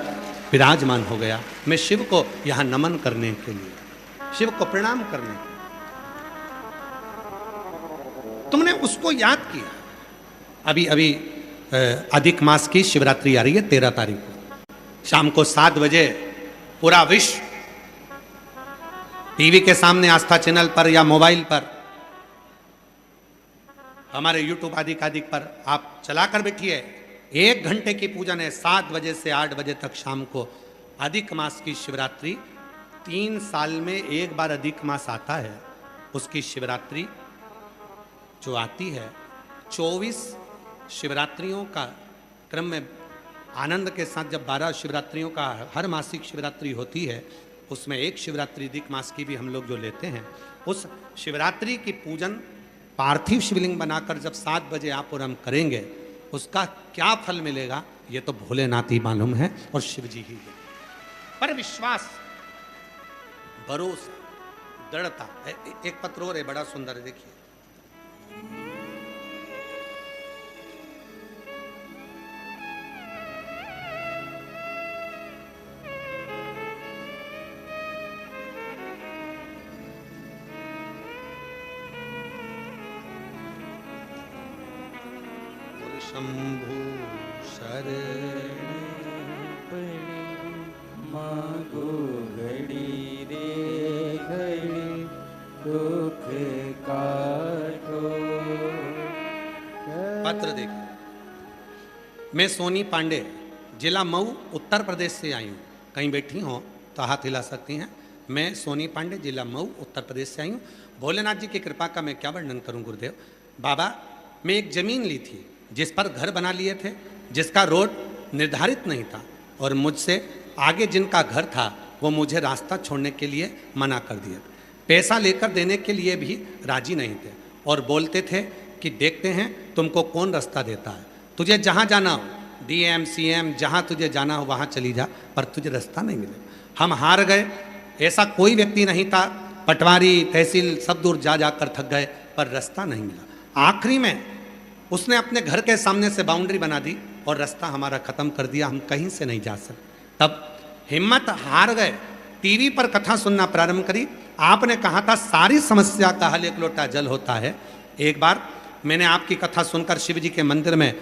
विराजमान हो गया। मैं शिव को यहाँ नमन करने के लिए, शिव को प्रणाम करने के लिए। तुमने उसको याद किया। अभी अधिक मास की शिवरात्रि आ रही है 13 तारीख को, शाम को 7 बजे पूरा विश्व टीवी के सामने, आस्था चैनल पर या मोबाइल पर, हमारे यूट्यूब आदि पर आप चलाकर बैठिए 1 घंटे की पूजन है, 7 बजे से 8 बजे तक शाम को। अधिक मास की शिवरात्रि 3 साल में एक बार अधिक मास आता है, उसकी शिवरात्रि जो आती है 24 शिवरात्रियों का क्रम में आनंद के साथ जब 12 शिवरात्रियों का हर मासिक शिवरात्रि होती है, उसमें एक शिवरात्रि अधिक मास की भी हम लोग जो लेते हैं, उस शिवरात्रि की पूजन पार्थिव शिवलिंग बनाकर जब 7 बजे आप और हम करेंगे, उसका क्या फल मिलेगा ये तो भोलेनाथ ही मालूम है और शिव जी ही है। पर विश्वास, भरोसा, दृढ़ता। एक पत्र और है बड़ा सुंदर है, देखिए। शंभु शरण मागो घड़ी रे घड़ी दुख काटो। पत्र देखिए। मैं सोनी पांडे, जिला मऊ, उत्तर प्रदेश से आई हूँ। कहीं बैठी हो तो हाथ हिला सकती हैं। मैं सोनी पांडे, जिला मऊ, उत्तर प्रदेश से आई हूँ। भोलेनाथ जी की कृपा का मैं क्या वर्णन करूँ गुरुदेव। बाबा, मैं एक जमीन ली थी जिस पर घर बना लिए थे, जिसका रोड निर्धारित नहीं था, और मुझसे आगे जिनका घर था वो मुझे रास्ता छोड़ने के लिए मना कर दिए। पैसा लेकर देने के लिए भी राजी नहीं थे और बोलते थे कि देखते हैं तुमको कौन रास्ता देता है, तुझे जहाँ जाना हो, डीएम सीएम जहाँ तुझे जाना हो वहाँ चली जा, पर तुझे रास्ता नहीं मिले। हम हार गए। ऐसा कोई व्यक्ति नहीं था, पटवारी तहसील सब दूर जा जाकर थक गए, पर रास्ता नहीं मिला। आखिरी में उसने अपने घर के सामने से बाउंड्री बना दी और रास्ता हमारा ख़त्म कर दिया, हम कहीं से नहीं जा सकते। तब हिम्मत हार गए, टीवी पर कथा सुनना प्रारंभ करी। आपने कहा था सारी समस्या का हल 1 लोटा जल होता है। एक बार मैंने आपकी कथा सुनकर शिव जी के मंदिर में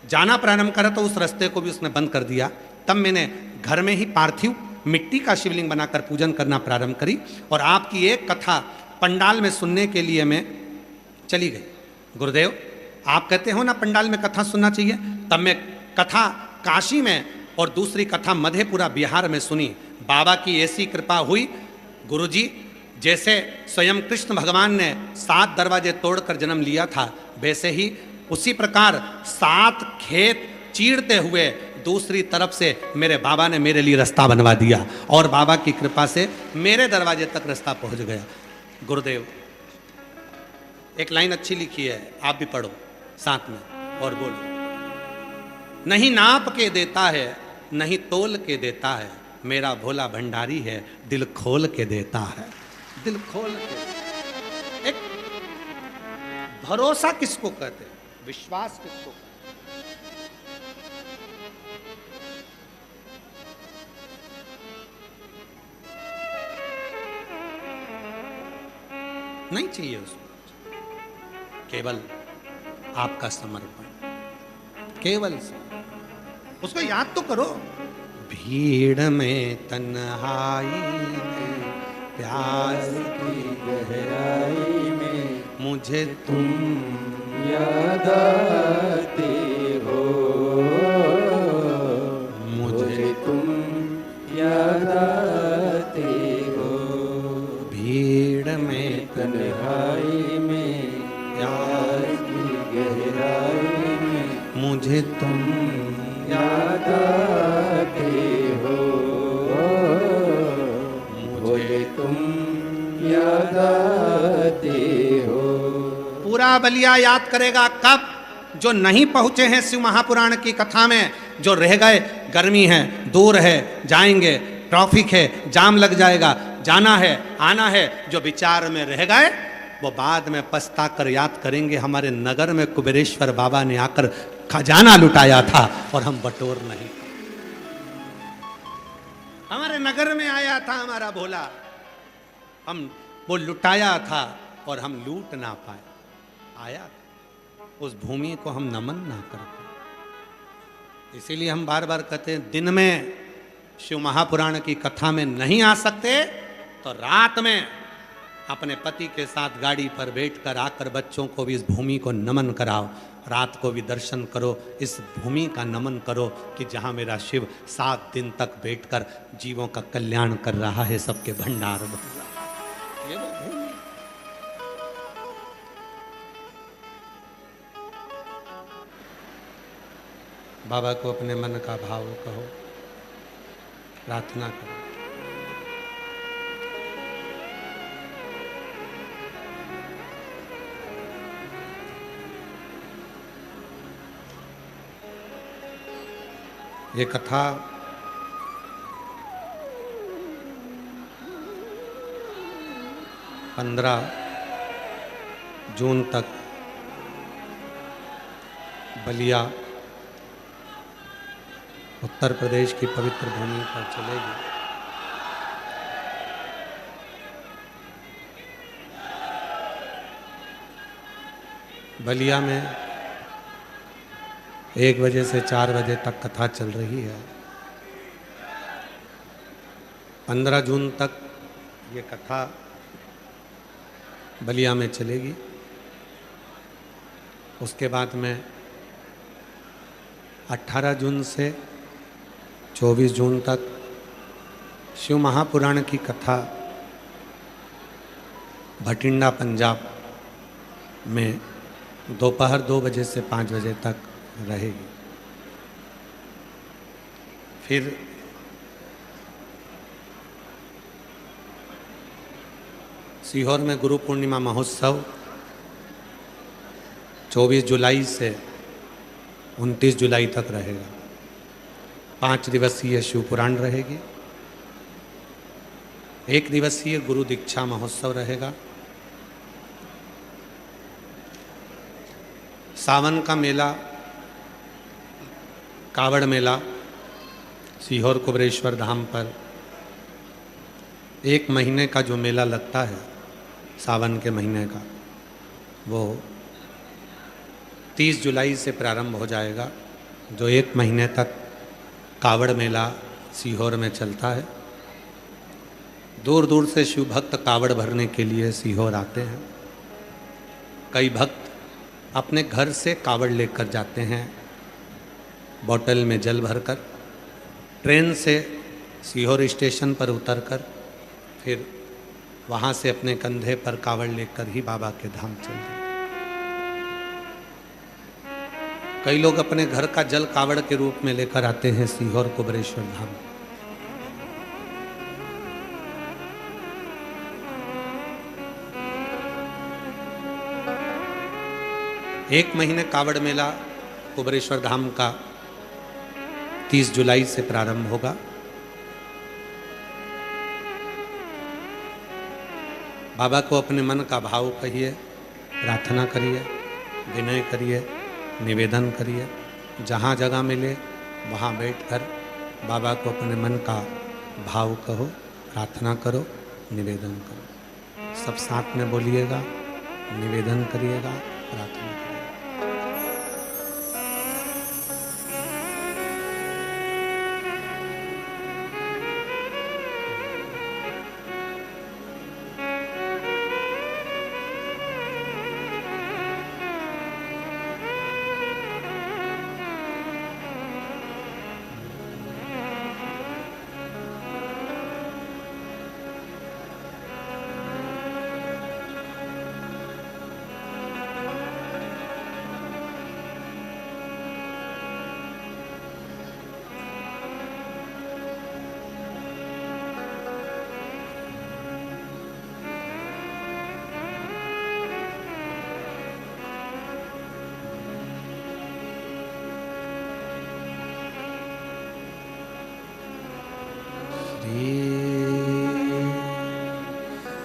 जाना प्रारंभ करा तो उस रास्ते को भी उसने बंद कर दिया। तब मैंने घर में ही पार्थिव मिट्टी का शिवलिंग बनाकर पूजन करना प्रारंभ करी और आपकी एक कथा पंडाल में सुनने के लिए मैं चली गई। गुरुदेव, आप कहते हो ना पंडाल में कथा सुनना चाहिए, तब मैं कथा काशी में और दूसरी कथा मधेपुरा बिहार में सुनी। बाबा की ऐसी कृपा हुई, गुरुजी जैसे स्वयं कृष्ण भगवान ने 7 दरवाजे तोड़कर जन्म लिया था, वैसे ही उसी प्रकार 7 खेत चीरते हुए दूसरी तरफ से मेरे बाबा ने मेरे लिए रास्ता बनवा दिया और बाबा की कृपा से मेरे दरवाजे तक रास्ता पहुंच गया। गुरुदेव, एक लाइन अच्छी लिखी है, आप भी पढ़ो साथ में और बोलो। नहीं नाप के देता है, नहीं तोल के देता है, मेरा भोला भंडारी है, दिल खोल के देता है। दिल खोल के। एक भरोसा किसको कहते हैं, विश्वास किसको कहते हैं? नहीं चाहिए उसको, केवल आपका समर्पण, केवल उसको याद तो करो। भीड़ में तन्हाई में प्यास की गहराई में मुझे तुम याद आते हो, मुझे तुम याद आते हो। भीड़ में तन्हाई में प्यास की गहराई में मुझे तुम याद आते हो, मुझे तुम याद आते हो। पूरा बलिया याद करेगा कब? जो नहीं पहुंचे हैं शिव महापुराण की कथा में, जो रह गए, गर्मी है, दूर है, जाएंगे, ट्रैफिक है, जाम लग जाएगा, जाना है, आना है, जो विचार में रह गए वो बाद में पछता कर याद करेंगे। हमारे नगर में कुबेरेश्वर बाबा ने आकर खजाना लुटाया था और हम बटोर नहीं। हमारे नगर में आया था हमारा भोला, हम वो लुटाया था और हम लूट ना पाए। आया उस भूमि को हम नमन ना कर पाए। इसीलिए हम बार बार कहते हैं, दिन में शिव महापुराण की कथा में नहीं आ सकते तो रात में अपने पति के साथ गाड़ी पर बैठकर आकर बच्चों को भी इस भूमि को नमन कराओ। रात को भी दर्शन करो, इस भूमि का नमन करो कि जहाँ मेरा शिव 7 दिन तक बैठकर जीवों का कल्याण कर रहा है, सबके भंडार भर रहा है। ये वो भूमि। बाबा को अपने मन का भाव कहो, प्रार्थना करो। ये कथा पंद्रह जून तक बलिया उत्तर प्रदेश की पवित्र भूमि पर चलेगी। बलिया में 1 बजे से 4 बजे तक कथा चल रही है। 15 जून तक ये कथा बलिया में चलेगी। उसके बाद में 18 जून से 24 जून तक शिव महापुराण की कथा भटिंडा पंजाब में दोपहर 2 बजे से 5 बजे तक रहेगी। फिर सीहोर में गुरु पूर्णिमा महोत्सव 24 जुलाई से 29 जुलाई तक रहेगा। 5 दिवसीय शिव पुराण रहेगी। 1 दिवसीय गुरु दीक्षा महोत्सव रहेगा। सावन का मेला, कावड़ मेला सीहोर कुबरेश्वर धाम पर 1 महीने का जो मेला लगता है सावन के महीने का, वो 30 जुलाई से प्रारंभ हो जाएगा। जो 1 महीने तक कावड़ मेला सीहोर में चलता है। दूर दूर से शिव भक्त कावड़ भरने के लिए सीहोर आते हैं। कई भक्त अपने घर से कावड़ लेकर जाते हैं, बोतल में जल भरकर। ट्रेन से सीहोर स्टेशन पर उतरकर फिर वहाँ से अपने कंधे पर कावड़ लेकर ही बाबा के धाम चलते हैं। कई लोग अपने घर का जल कावड़ के रूप में लेकर आते हैं सीहोर कुबरेश्वर धाम। एक महीने कावड़ मेला कुबरेश्वर धाम का 30 जुलाई से प्रारंभ होगा। बाबा को अपने मन का भाव कहिए, प्रार्थना करिए, विनय करिए, निवेदन करिए। जहाँ जगह मिले वहाँ बैठकर बाबा को अपने मन का भाव कहो, प्रार्थना करो, निवेदन करो। सब साथ में बोलिएगा, निवेदन करिएगा, प्रार्थना करिएगा।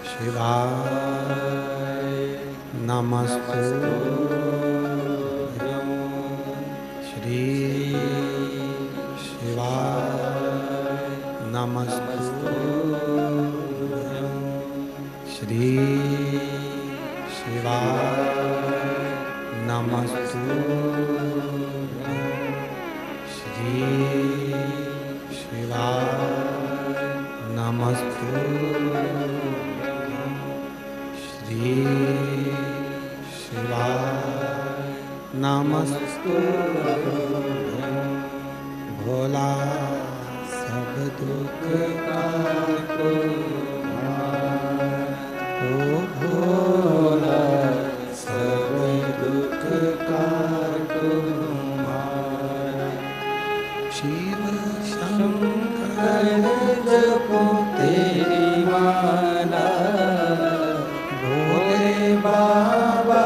शिवाय नमस्तुभ्यं। श्री शिवाय नमस्तुभ्यं। श्री शिवाय नमस्तुभ्यं। श्री शिवाय नमस्तुभ्यं। श्री शिवाय नमस्तु भोला सब दुख काटो ओ भोला सब दुख काटो शिव शंकर जपो तेरी माला भोले बाबा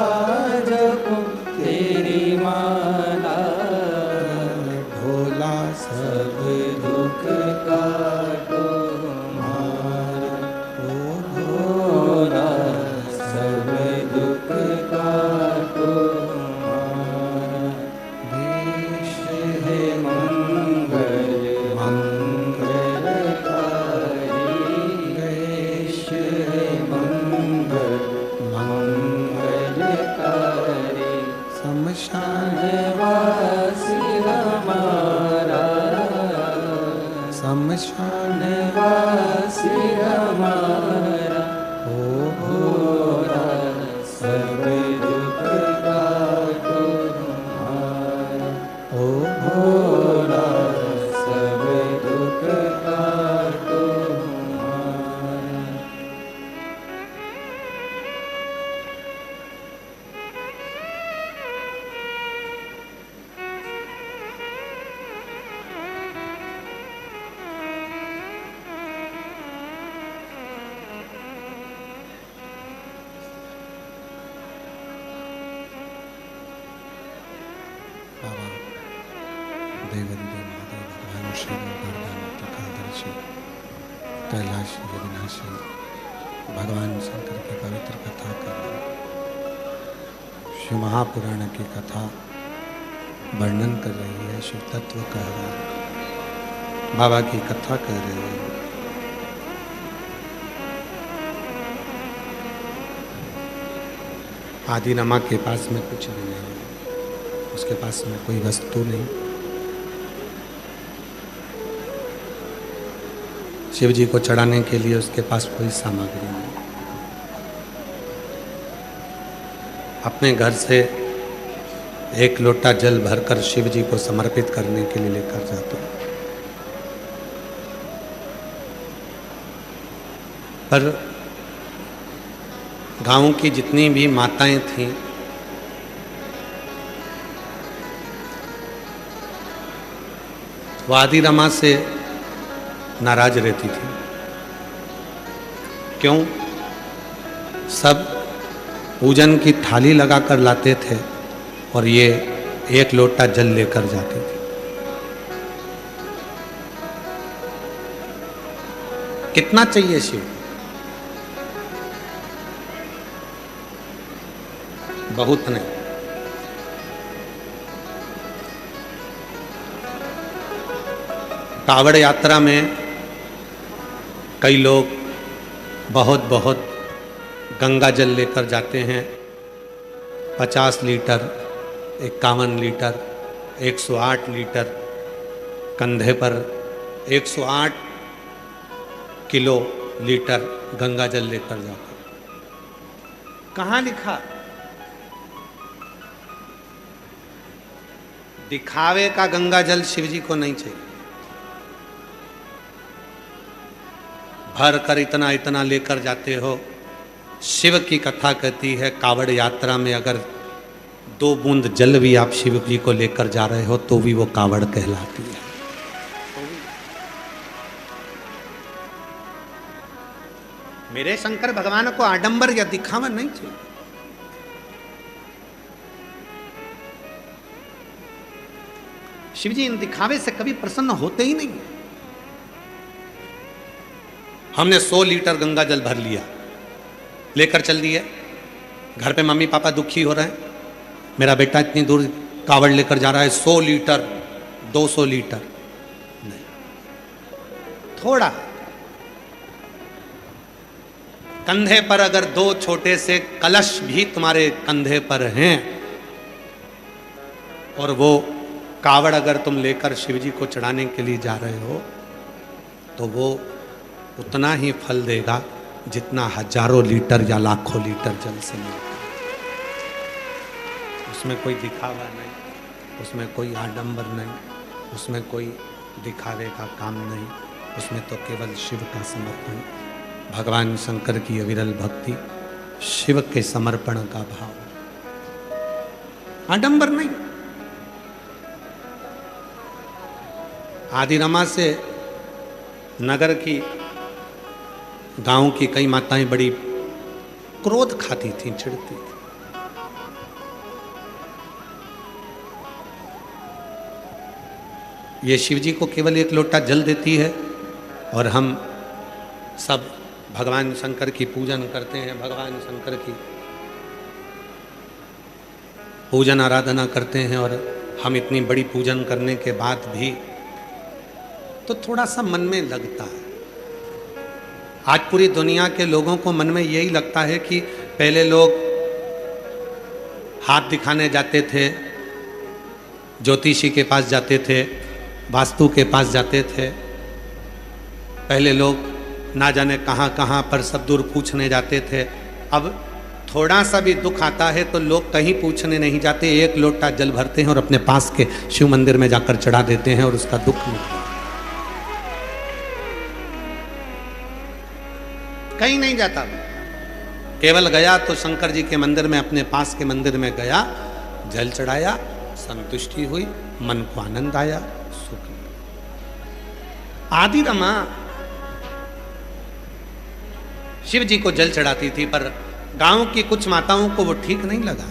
जपो तेरी माला भोला सब दुख काटो ओ भोला सब दुख काटो देश है मंगल मंगलकारी देश है मंगल मंगलकारी शमशान वासी हमारा शमशान वासी हमारा ओ भोला सब दुख काटो हमारा ओ भोला सब दुख काटो हमारा। बाबा देवदेव महादेव भगवान शिव दुर्गावती कादर्शी कैलाशी अविनाशी भगवान शंकर की पवित्र कथा कर रहे हैं। शिव महापुराण की कथा वर्णन कर रही है, शिव तत्व कह रहा है, बाबा की कथा कह रहे हैं। आदिनमा के पास में कुछ भी नहीं है, उसके पास में कोई वस्तु नहीं। शिव जी को चढ़ाने के लिए उसके पास कोई सामग्री नहीं। अपने घर से एक लोटा जल भरकर शिव जी को समर्पित करने के लिए लेकर जाते हैं। पर गांव की जितनी भी माताएं थीं, वो आदिरमा से नाराज रहती थी। क्यों? सब पूजन की थाली लगाकर लाते थे और ये एक लोटा जल लेकर जाते थे। कितना चाहिए शिव? बहुत नहीं। कावड़ यात्रा में कई लोग बहुत बहुत गंगा जल लेकर जाते हैं। 50 लीटर, 51 लीटर, 108 लीटर, कंधे पर 108 किलो लीटर गंगा जल लेकर जाते। कहाँ लिखा? दिखावे का गंगा जल शिव जी को नहीं चाहिए। भर कर इतना इतना लेकर जाते हो। शिव की कथा कहती है कावड़ यात्रा में अगर 2 बूंद जल भी आप शिव जी को लेकर जा रहे हो तो भी वो कावड़ कहलाती है। मेरे शंकर भगवान को आडंबर या दिखावा नहीं चाहिए। शिव जी इन दिखावे से कभी प्रसन्न होते ही नहीं। हमने 100 लीटर गंगा जल भर लिया, लेकर चल दिए। घर पे मम्मी पापा दुखी हो रहे हैं, मेरा बेटा इतनी दूर कावड़ लेकर जा रहा है, 100 लीटर 200 लीटर नहीं, थोड़ा। कंधे पर अगर 2 छोटे से कलश भी तुम्हारे कंधे पर हैं और वो कावड़ अगर तुम लेकर शिव जी को चढ़ाने के लिए जा रहे हो तो वो उतना ही फल देगा जितना हजारों लीटर या लाखों लीटर जल से मिलता है। उसमें कोई दिखावा नहीं, उसमें कोई आडंबर नहीं, उसमें कोई दिखावे का काम नहीं, उसमें तो केवल शिव का समर्पण, भगवान शंकर की अविरल भक्ति, शिव के समर्पण का भाव, आडंबर नहीं। आदि रमा से नगर की, गांव की कई माताएं बड़ी क्रोध खाती थीं, चिढ़ती थी। ये शिव जी को केवल एक लोटा जल देती है और हम सब भगवान शंकर की पूजन करते हैं, भगवान शंकर की पूजन आराधना करते हैं। और हम इतनी बड़ी पूजन करने के बाद भी तो थोड़ा सा मन में लगता है। आज पूरी दुनिया के लोगों को मन में यही लगता है कि पहले लोग हाथ दिखाने जाते थे, ज्योतिषी के पास जाते थे, वास्तु के पास जाते थे, पहले लोग ना जाने कहाँ कहाँ पर सब दूर पूछने जाते थे। अब थोड़ा सा भी दुख आता है तो लोग कहीं पूछने नहीं जाते, एक लोटा जल भरते हैं और अपने पास के शिव मंदिर में जाकर चढ़ा देते हैं और उसका दुख मिटता है। कहीं नहीं जाता, केवल गया तो शंकर जी के मंदिर में, अपने पास के मंदिर में गया, जल चढ़ाया, संतुष्टि हुई, मन को आनंद आया, सुख। आदि रमा शिव जी को जल चढ़ाती थी, पर गांव की कुछ माताओं को वो ठीक नहीं लगा,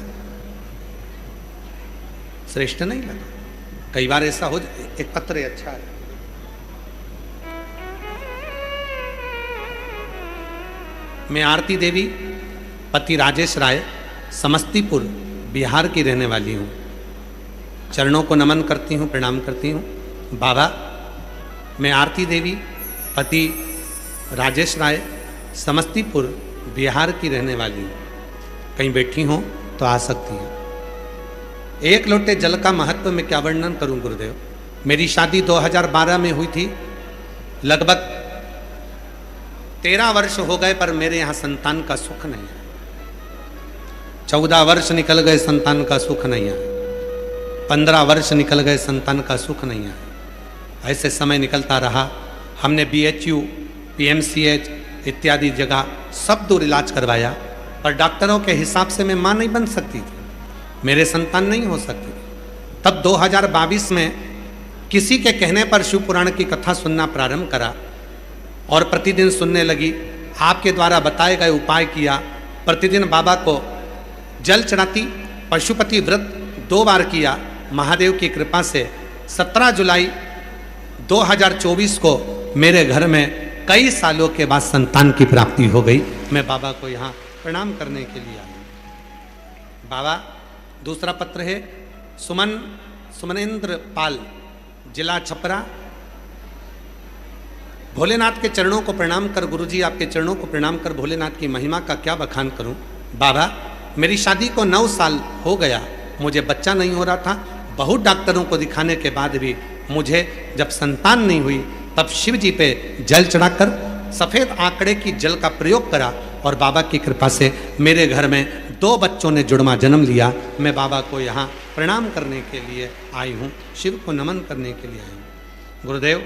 श्रेष्ठ नहीं लगा। कई बार ऐसा हो, एक पत्र अच्छा है, मैं आरती देवी, पति राजेश राय, समस्तीपुर बिहार की रहने वाली हूँ। चरणों को नमन करती हूँ, प्रणाम करती हूँ। बाबा, मैं आरती देवी, पति राजेश राय, समस्तीपुर बिहार की रहने वाली हूँ। कहीं बैठी हो तो आ सकती हैं। एक लोटे जल का महत्व मैं क्या वर्णन करूं गुरुदेव। मेरी शादी 2012 में हुई थी, लगभग 13 वर्ष हो गए, पर मेरे यहाँ संतान का सुख नहीं है। 14 वर्ष निकल गए, संतान का सुख नहीं है। 15 वर्ष निकल गए, संतान का सुख नहीं है। ऐसे समय निकलता रहा। हमने BHU, PMCH इत्यादि जगह सब दूर इलाज करवाया, पर डॉक्टरों के हिसाब से मैं माँ नहीं बन सकती थी, मेरे संतान नहीं हो सकती। तब 2022 में किसी के कहने पर शिव पुराण की कथा सुनना प्रारंभ करा और प्रतिदिन सुनने लगी। आपके द्वारा बताए गए उपाय किया, प्रतिदिन बाबा को जल चढ़ाती, पशुपति व्रत 2 बार किया। महादेव की कृपा से 17 जुलाई 2024 को मेरे घर में कई सालों के बाद संतान की प्राप्ति हो गई। मैं बाबा को यहाँ प्रणाम करने के लिए आया। बाबा, दूसरा पत्र है सुमनेन्द्र पाल, जिला छपरा। भोलेनाथ के चरणों को प्रणाम कर, गुरुजी आपके चरणों को प्रणाम कर भोलेनाथ की महिमा का क्या बखान करूं। बाबा, मेरी शादी को 9 साल हो गया, मुझे बच्चा नहीं हो रहा था। बहुत डॉक्टरों को दिखाने के बाद भी मुझे जब संतान नहीं हुई, तब शिव जी पे जल चढ़ाकर सफ़ेद आंकड़े की जल का प्रयोग करा और बाबा की कृपा से मेरे घर में 2 बच्चों ने जुड़वा जन्म लिया। मैं बाबा को यहाँ प्रणाम करने के लिए आई हूँ, शिव को नमन करने के लिए आई हूँ। गुरुदेव,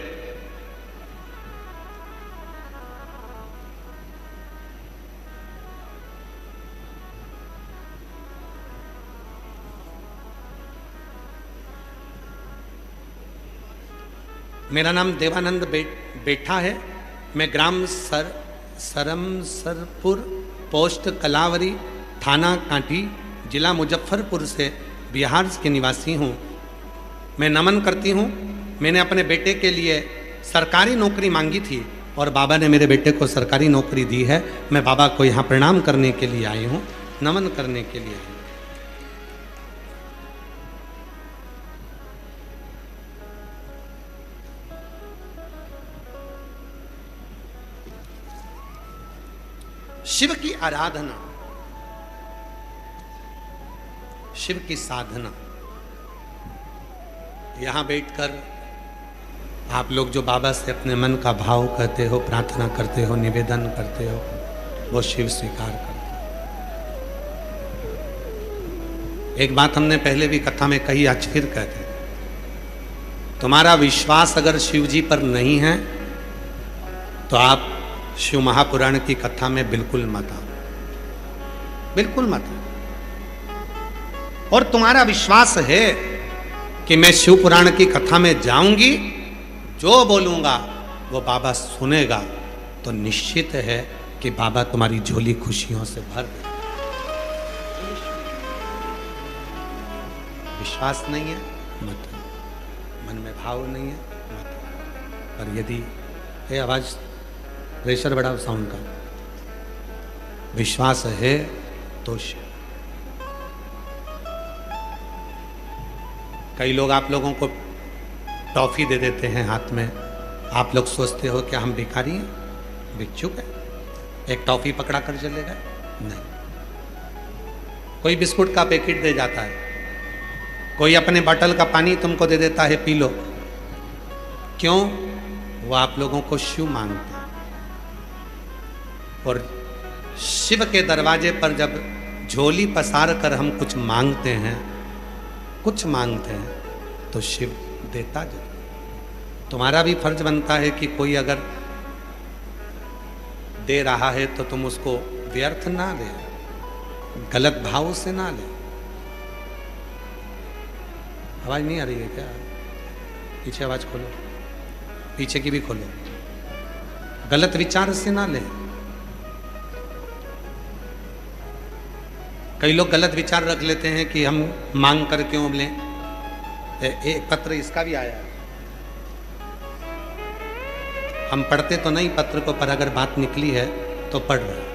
मेरा नाम देवानंद बेठा है। मैं ग्राम सरमसरपुर, पोस्ट कलावरी, थाना कांटी, जिला मुजफ्फरपुर से बिहार के निवासी हूँ। मैं नमन करती हूँ। मैंने अपने बेटे के लिए सरकारी नौकरी मांगी थी और बाबा ने मेरे बेटे को सरकारी नौकरी दी है। मैं बाबा को यहाँ प्रणाम करने के लिए आई हूँ, नमन करने के लिए आई हूँ। शिव की आराधना, शिव की साधना, यहाँ बैठकर आप लोग जो बाबा से अपने मन का भाव कहते हो, प्रार्थना करते हो, निवेदन करते हो, वो शिव स्वीकार करते हो। एक बात हमने पहले भी कथा में कही, आज फिर कहते हैं, तुम्हारा विश्वास अगर शिव जी पर नहीं है तो आप शिव महापुराण की कथा में बिल्कुल मत आओ, बिल्कुल मत आओ। और तुम्हारा विश्वास है कि मैं शिव पुराण की कथा में जाऊंगी, जो बोलूंगा वो बाबा सुनेगा, तो निश्चित है कि बाबा तुम्हारी झोली खुशियों से भर देगा। विश्वास नहीं है मत, मन में भाव नहीं है मत। पर यदि है, आवाज प्रेशर बढ़ाओ साउंड का, विश्वास है तो शिव। कई लोग आप लोगों को टॉफी दे देते हैं हाथ में, आप लोग सोचते हो क्या हम भिखारी हैं, भिक्षुक है, एक टॉफी पकड़ा कर चले गए? नहीं। कोई बिस्कुट का पैकेट दे जाता है, कोई अपने बॉटल का पानी तुमको दे देता है, पी लो। क्यों? वो आप लोगों को शिव मांगते हैं। और शिव के दरवाजे पर जब झोली पसार कर हम कुछ मांगते हैं, कुछ मांगते हैं, तो शिव देता जरूर। तुम्हारा भी फर्ज बनता है कि कोई अगर दे रहा है तो तुम उसको व्यर्थ ना ले, गलत भाव से ना ले। आवाज नहीं आ रही है क्या? पीछे आवाज खोलो, पीछे की भी खोलो। गलत विचार से ना ले। कई लोग गलत विचार रख लेते हैं कि हम मांग कर क्यों लें। एक पत्र इसका भी आया है, हम पढ़ते तो नहीं पत्र को, पर अगर बात निकली है तो पढ़ रहे।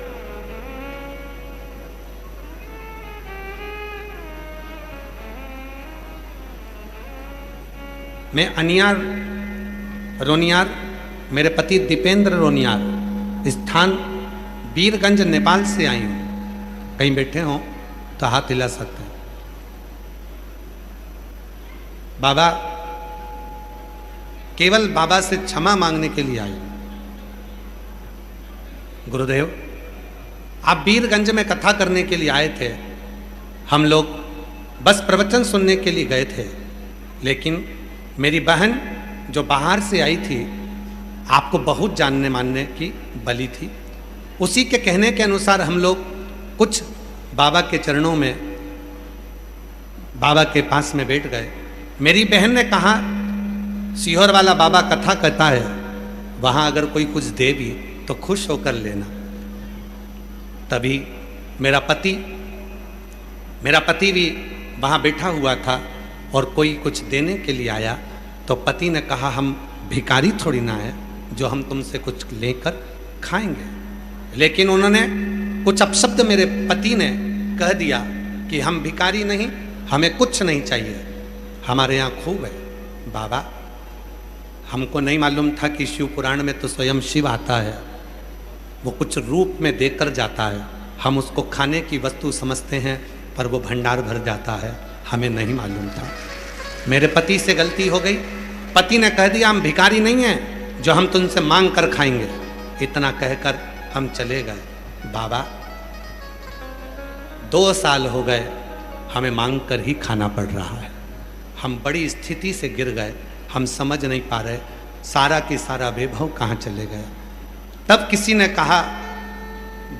मैं अनियार रोनियार, मेरे पति दीपेंद्र रोनियार, स्थान बीरगंज नेपाल से आई हूं। कहीं बैठे हो तो हाथ हिला सकते हैं। बाबा, केवल बाबा से क्षमा मांगने के लिए आई। गुरुदेव, आप बीरगंज में कथा करने के लिए आए थे, हम लोग बस प्रवचन सुनने के लिए गए थे, लेकिन मेरी बहन जो बाहर से आई थी, आपको बहुत जानने मानने की बली थी। उसी के कहने के अनुसार हम लोग कुछ बाबा के चरणों में, बाबा के पास में बैठ गए। मेरी बहन ने कहा, सीहोर वाला बाबा कथा कहता है, वहां अगर कोई कुछ दे भी तो खुश होकर लेना। तभी मेरा पति भी वहां बैठा हुआ था और कोई कुछ देने के लिए आया, तो पति ने कहा, हम भिखारी थोड़ी ना है जो हम तुमसे कुछ लेकर खाएंगे। लेकिन उन्होंने कुछ अपशब्द मेरे पति ने कह दिया कि हम भिखारी नहीं, हमें कुछ नहीं चाहिए, हमारे यहाँ खूब है। बाबा, हमको नहीं मालूम था कि शिव पुराण में तो स्वयं शिव आता है, वो कुछ रूप में देकर जाता है, हम उसको खाने की वस्तु समझते हैं, पर वो भंडार भर जाता है, हमें नहीं मालूम था। मेरे पति से गलती हो गई। पति ने कह दिया, हम भिखारी नहीं हैं जो हम तुमसे मांग कर खाएंगे। इतना कहकर हम चले गए। बाबा, 2 साल हो गए हमें मांग कर ही खाना पड़ रहा है। हम बड़ी स्थिति से गिर गए, हम समझ नहीं पा रहे सारा की सारा वैभव कहाँ चले गए। तब किसी ने कहा,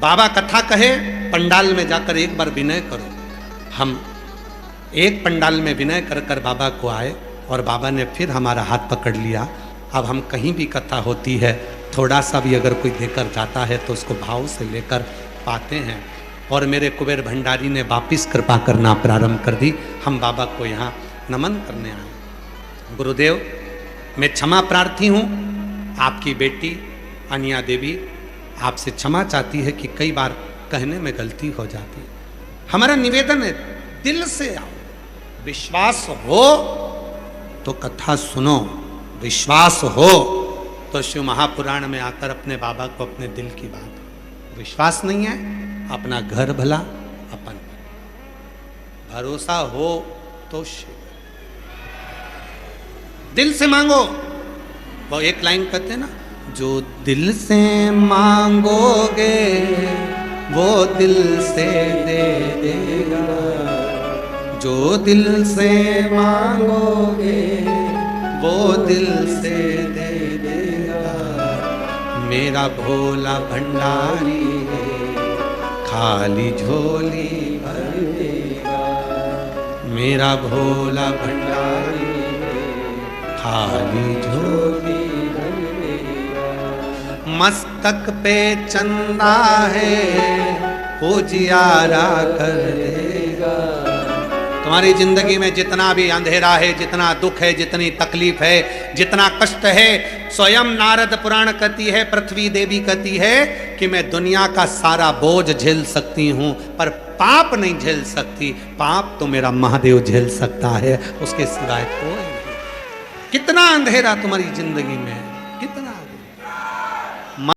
बाबा कथा कहे, पंडाल में जाकर एक बार विनय करो। हम एक पंडाल में विनय कर कर बाबा को आए और बाबा ने फिर हमारा हाथ पकड़ लिया। अब हम कहीं भी कथा होती है, थोड़ा सा भी अगर कोई देकर जाता है तो उसको भाव से लेकर पाते हैं। और मेरे कुबेर भंडारी ने वापिस कृपा करना प्रारंभ कर दी। हम बाबा को यहाँ नमन करने आए। गुरुदेव, मैं क्षमा प्रार्थी हूँ। आपकी बेटी अनिया देवी आपसे क्षमा चाहती है कि कई बार कहने में गलती हो जाती है। हमारा निवेदन है, दिल से आओ। विश्वास हो तो कथा सुनो, विश्वास हो तो शिव महापुराण में आकर अपने बाबा को अपने दिल की बात। विश्वास नहीं है, अपना घर भला अपन। भरोसा हो तो शिव। दिल से मांगो। वो एक लाइन कहते हैं ना, जो दिल से मांगोगे वो दिल से दे देगा, जो दिल से मांगोगे वो दिल से दे देगा। मेरा भोला भंडारी है, खाली झोली भर देगा। मेरा भोला भंडारी है, खाली झोली भर देगा। मस्तक पे चंदा है, उजियारा कर देगा। तुम्हारी जिंदगी में जितना भी अंधेरा है, जितना दुख है, जितनी तकलीफ है, जितना कष्ट है, स्वयं नारद पुराण कहती है, पृथ्वी देवी कहती है कि मैं दुनिया का सारा बोझ झेल सकती हूं, पर पाप नहीं झेल सकती। पाप तो मेरा महादेव झेल सकता है, उसके सिवाय कोई नहीं। कितना अंधेरा तुम्हारी जिंदगी में है,